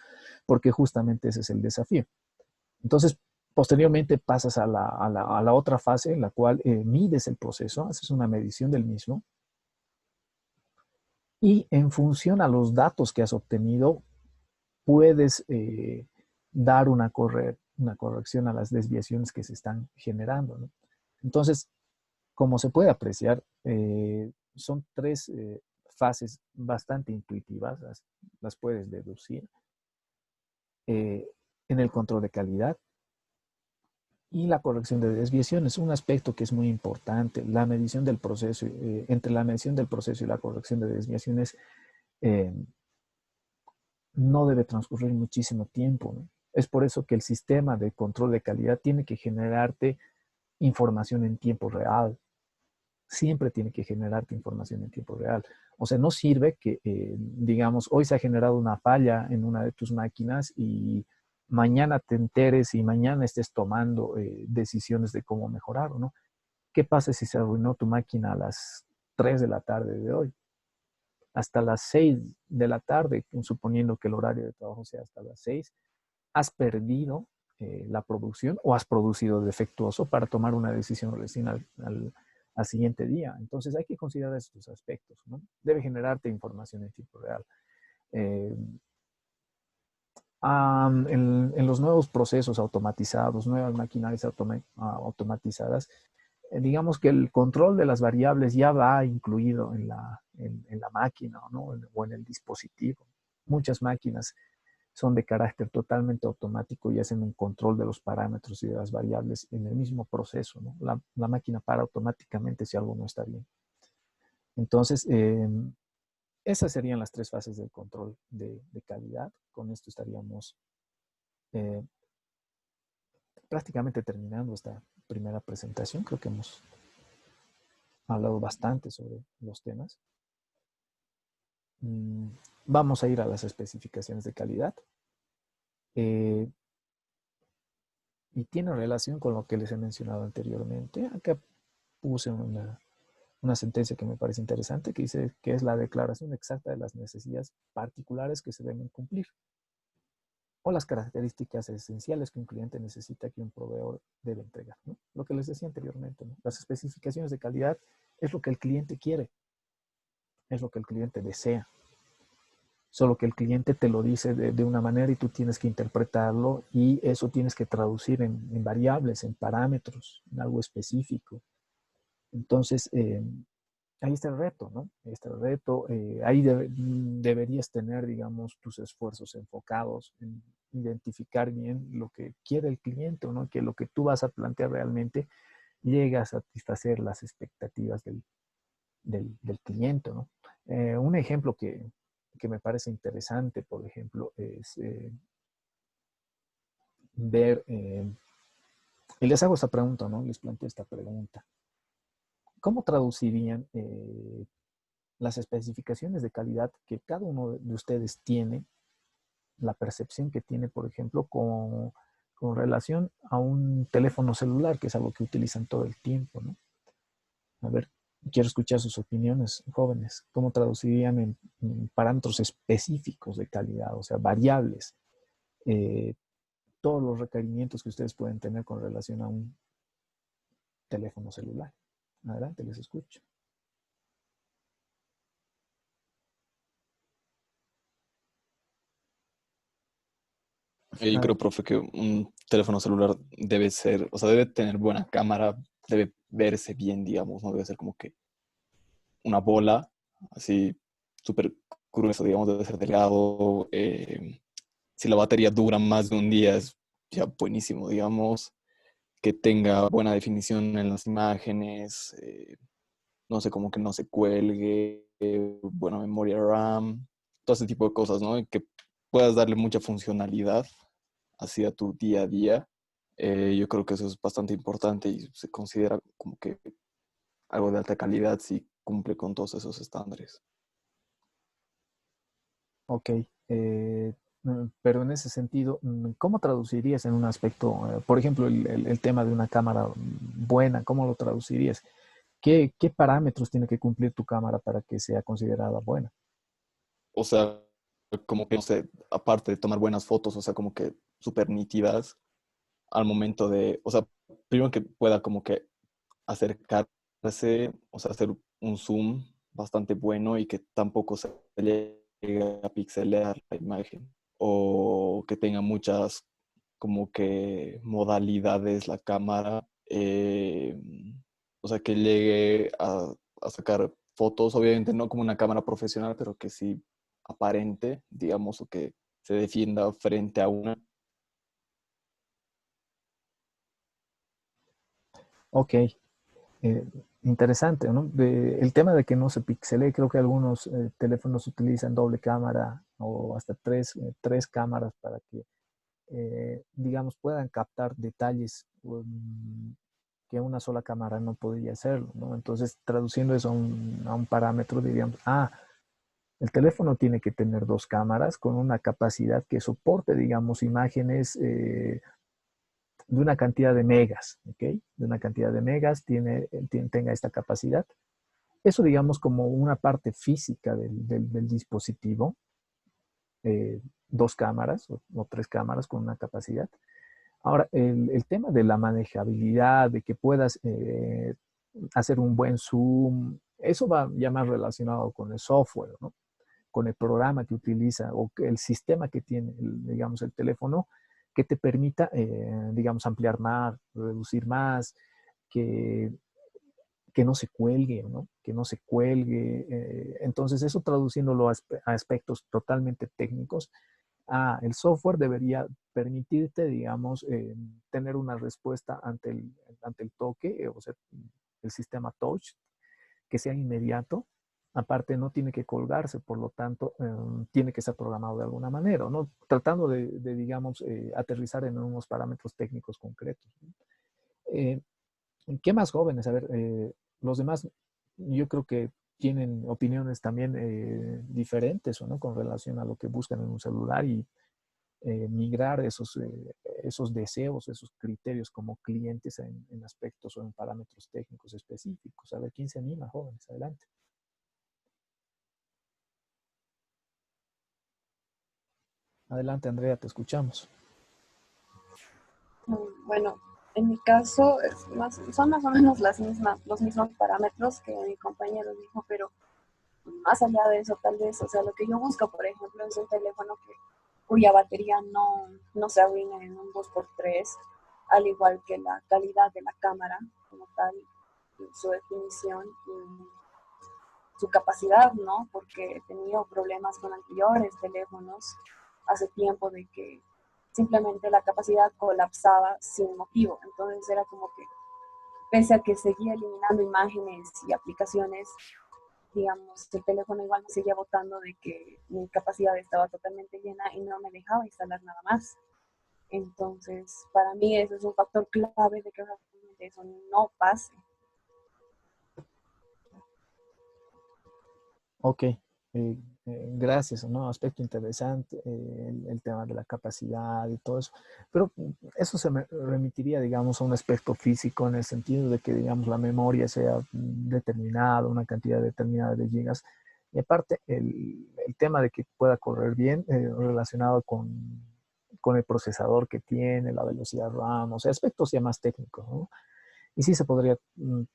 porque justamente ese es el desafío. Entonces, posteriormente pasas a la otra fase en la cual mides el proceso, haces una medición del mismo y en función a los datos que has obtenido, puedes dar una corrección a las desviaciones que se están generando, ¿no? Entonces, como se puede apreciar, son tres fases bastante intuitivas, las puedes deducir, en el control de calidad y la corrección de desviaciones. Un aspecto que es muy importante, la medición del proceso, entre la medición del proceso y la corrección de desviaciones, eh, no debe transcurrir muchísimo tiempo, ¿no? Es por eso que el sistema de control de calidad tiene que generarte información en tiempo real. Siempre tiene que generarte información en tiempo real. O sea, no sirve que, digamos, hoy se ha generado una falla en una de tus máquinas y mañana te enteres y mañana estés tomando decisiones de cómo mejorar, ¿no? ¿Qué pasa si se arruinó tu máquina a las 3 de la tarde de hoy? Hasta las 6 de la tarde, suponiendo que el horario de trabajo sea hasta las 6, has perdido la producción o has producido defectuoso para tomar una decisión recién al siguiente día. Entonces hay que considerar estos aspectos, ¿no? Debe generarte información en tiempo real. Eh, en los nuevos procesos automatizados, nuevas maquinarias automatizadas, digamos que el control de las variables ya va incluido en la máquina, ¿no? O en el dispositivo. Muchas máquinas son de carácter totalmente automático y hacen un control de los parámetros y de las variables en el mismo proceso, ¿no? La máquina para automáticamente si algo no está bien. Entonces, esas serían las tres fases del control de calidad. Con esto estaríamos eh, prácticamente terminando esta primera presentación. Creo que hemos hablado bastante sobre los temas. Vamos a ir a las especificaciones de calidad. Y tiene relación con lo que les he mencionado anteriormente. Acá puse una sentencia que me parece interesante, que dice que es la declaración exacta de las necesidades particulares que se deben cumplir o las características esenciales que un cliente necesita que un proveedor debe entregar, ¿no? Lo que les decía anteriormente, ¿no? Las especificaciones de calidad es lo que el cliente quiere, es lo que el cliente desea. solo que el cliente te lo dice de una manera y tú tienes que interpretarlo y eso tienes que traducir en variables, en parámetros, en algo específico. Entonces, ahí está el reto, ¿no? Ahí está el reto. Ahí deberías tener, digamos, tus esfuerzos enfocados en identificar bien lo que quiere el cliente, ¿no? Que lo que tú vas a plantear realmente llega a satisfacer las expectativas del cliente, ¿no? Un ejemplo que me parece interesante, por ejemplo, es ver, y les hago esta pregunta, ¿no? Les planteo esta pregunta. ¿Cómo traducirían las especificaciones de calidad que cada uno de ustedes tiene, la percepción que tiene, por ejemplo, con relación a un teléfono celular, que es algo que utilizan todo el tiempo, ¿no? A ver, quiero escuchar sus opiniones, jóvenes. ¿Cómo traducirían en parámetros específicos de calidad, o sea, variables, todos los requerimientos que ustedes pueden tener con relación a un teléfono celular? Adelante, les escucho. Yo creo, profe, que un teléfono celular debe ser, o sea, debe tener buena cámara, debe verse bien, digamos, no debe ser como que una bola así súper grueso, digamos, debe ser delgado. Si la batería dura más de un día es ya buenísimo, digamos, que tenga buena definición en las imágenes, no sé, como que no se cuelgue, buena memoria RAM, todo ese tipo de cosas, ¿no? Y que puedas darle mucha funcionalidad hacia tu día a día. Yo creo que eso es bastante importante y se considera como que algo de alta calidad si cumple con todos esos estándares. Ok, pero en ese sentido, ¿cómo traducirías en un aspecto, por ejemplo, el tema de una cámara buena, ¿cómo lo traducirías? ¿Qué parámetros tiene que cumplir tu cámara para que sea considerada buena? O sea, como que, no sé, aparte de tomar buenas fotos, o sea, como que súper nítidas al momento de, o sea, primero que pueda como que acercarse, o sea, hacer un zoom bastante bueno y que tampoco se llegue a pixelear la imagen o que tenga muchas como que modalidades la cámara, o sea, que llegue a sacar fotos, obviamente no como una cámara profesional, pero que sí aparente, digamos, o que se defienda frente a una. Ok, interesante, ¿no? El tema de que no se pixelee, creo que algunos teléfonos utilizan doble cámara o hasta tres cámaras para que, digamos, puedan captar detalles que una sola cámara no podría hacerlo, ¿no? Entonces, traduciendo eso a un parámetro, diríamos, el teléfono tiene que tener dos cámaras con una capacidad que soporte, digamos, imágenes de una cantidad de megas, ¿ok? De una cantidad de megas tenga esta capacidad. Eso, digamos, como una parte física del dispositivo, dos cámaras o tres cámaras con una capacidad. Ahora, el tema de la manejabilidad, de que puedas hacer un buen zoom, eso va ya más relacionado con el software, ¿no? Con el programa que utiliza o el sistema que tiene, digamos, el teléfono, que te permita, digamos, ampliar más, reducir más, que, que no se cuelgue, ¿no? Que no se cuelgue. Entonces, eso traduciéndolo a aspectos totalmente técnicos, el software debería permitirte, digamos, tener una respuesta ante el toque, o sea, el sistema touch, que sea inmediato. Aparte, no tiene que colgarse, por lo tanto, tiene que ser programado de alguna manera, ¿no? Tratando digamos, aterrizar en unos parámetros técnicos concretos. Eh, ¿Qué más jóvenes? A ver, los demás, yo creo que tienen opiniones también diferentes, ¿no? Con relación a lo que buscan en un celular y migrar esos deseos, esos criterios como clientes en aspectos o en parámetros técnicos específicos. A ver, ¿quién se anima, jóvenes? Adelante. Adelante, Andrea, te escuchamos. Bueno, en mi caso son más o menos los mismos parámetros que mi compañero dijo, pero más allá de eso, tal vez, o sea, lo que yo busco, por ejemplo, es un teléfono cuya batería no se arruine en un 2x3, al igual que la calidad de la cámara como tal, su definición y su capacidad, ¿no? Porque he tenido problemas con anteriores teléfonos hace tiempo de que simplemente la capacidad colapsaba sin motivo. Entonces era como que, pese a que seguía eliminando imágenes y aplicaciones, digamos, el teléfono igual me seguía botando de que mi capacidad estaba totalmente llena y no me dejaba instalar nada más. Entonces, para mí eso es un factor clave de que realmente eso no pase. Ok, gracias, ¿no? Aspecto interesante, el tema de la capacidad y todo eso. Pero eso se me remitiría, digamos, a un aspecto físico en el sentido de que, digamos, la memoria sea determinada, una cantidad determinada de gigas. Y aparte, el tema de que pueda correr bien relacionado con el procesador que tiene, la velocidad RAM, o sea, aspectos ya más técnicos, ¿no? Y sí se podría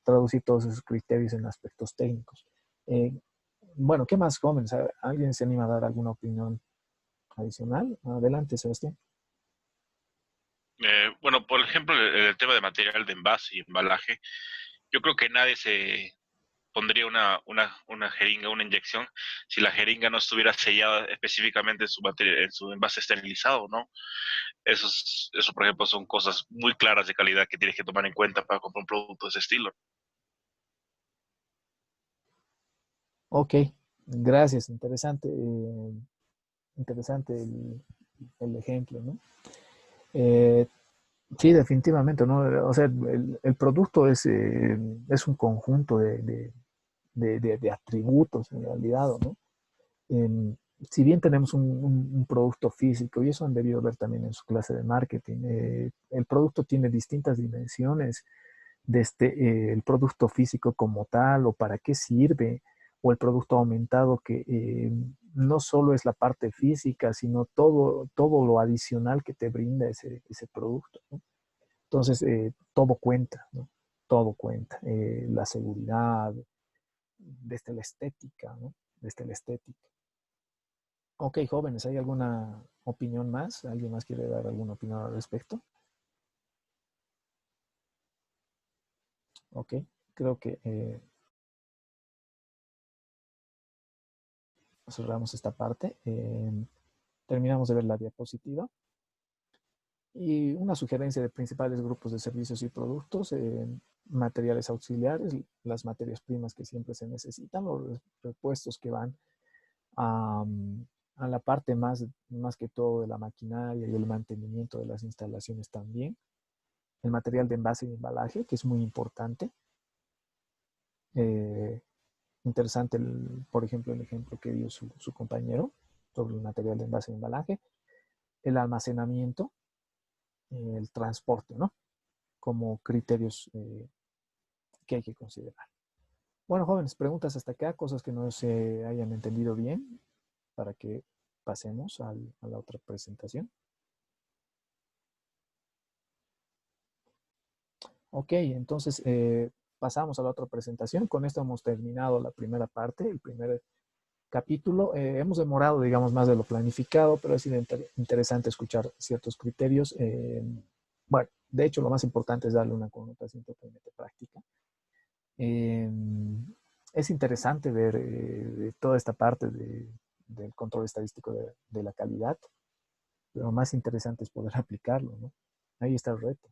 traducir todos esos criterios en aspectos técnicos. Eh, bueno, ¿qué más, jóvenes? ¿Alguien se anima a dar alguna opinión adicional? Adelante, Sebastián. Bueno, por ejemplo, el tema de material de envase y embalaje, yo creo que nadie se pondría una jeringa, una inyección, si la jeringa no estuviera sellada específicamente en su material, en su envase esterilizado, ¿no? Eso, por ejemplo, son cosas muy claras de calidad que tienes que tomar en cuenta para comprar un producto de ese estilo. Ok, gracias. Interesante, interesante el ejemplo, ¿no? Eh, sí, definitivamente, ¿no? O sea, el producto es un conjunto de atributos en realidad, ¿no? Em, si bien tenemos un producto físico, y eso han debido ver también en su clase de marketing, el producto tiene distintas dimensiones, desde el producto físico como tal, o para qué sirve, o el producto aumentado que no solo es la parte física, sino todo lo adicional que te brinda ese producto, ¿no? Entonces, todo cuenta, ¿no? Todo cuenta. La seguridad, desde la estética, ¿no? Desde la estética. Ok, jóvenes, ¿hay alguna opinión más? ¿Alguien más quiere dar alguna opinión al respecto? Ok, creo que cerramos esta parte. Terminamos de ver la diapositiva. Y una sugerencia de principales grupos de servicios y productos, materiales auxiliares, las materias primas que siempre se necesitan, los repuestos que van a, a la parte más que todo de la maquinaria y el mantenimiento de las instalaciones también. El material de envase y embalaje, que es muy importante. Eh, interesante, por ejemplo, el ejemplo que dio su compañero sobre el material de envase y embalaje. El almacenamiento, el transporte, ¿no? Como criterios que hay que considerar. Bueno, jóvenes, preguntas hasta acá, cosas que no se hayan entendido bien, para que pasemos a la otra presentación. Ok, entonces pasamos a la otra presentación. Con esto hemos terminado la primera parte, el primer capítulo. Hemos demorado, digamos, más de lo planificado, pero ha sido interesante escuchar ciertos criterios. Bueno, de hecho, lo más importante es darle una connotación totalmente práctica. Es interesante ver toda esta parte del control estadístico de la calidad, pero lo más interesante es poder aplicarlo, ¿no? Ahí está el reto.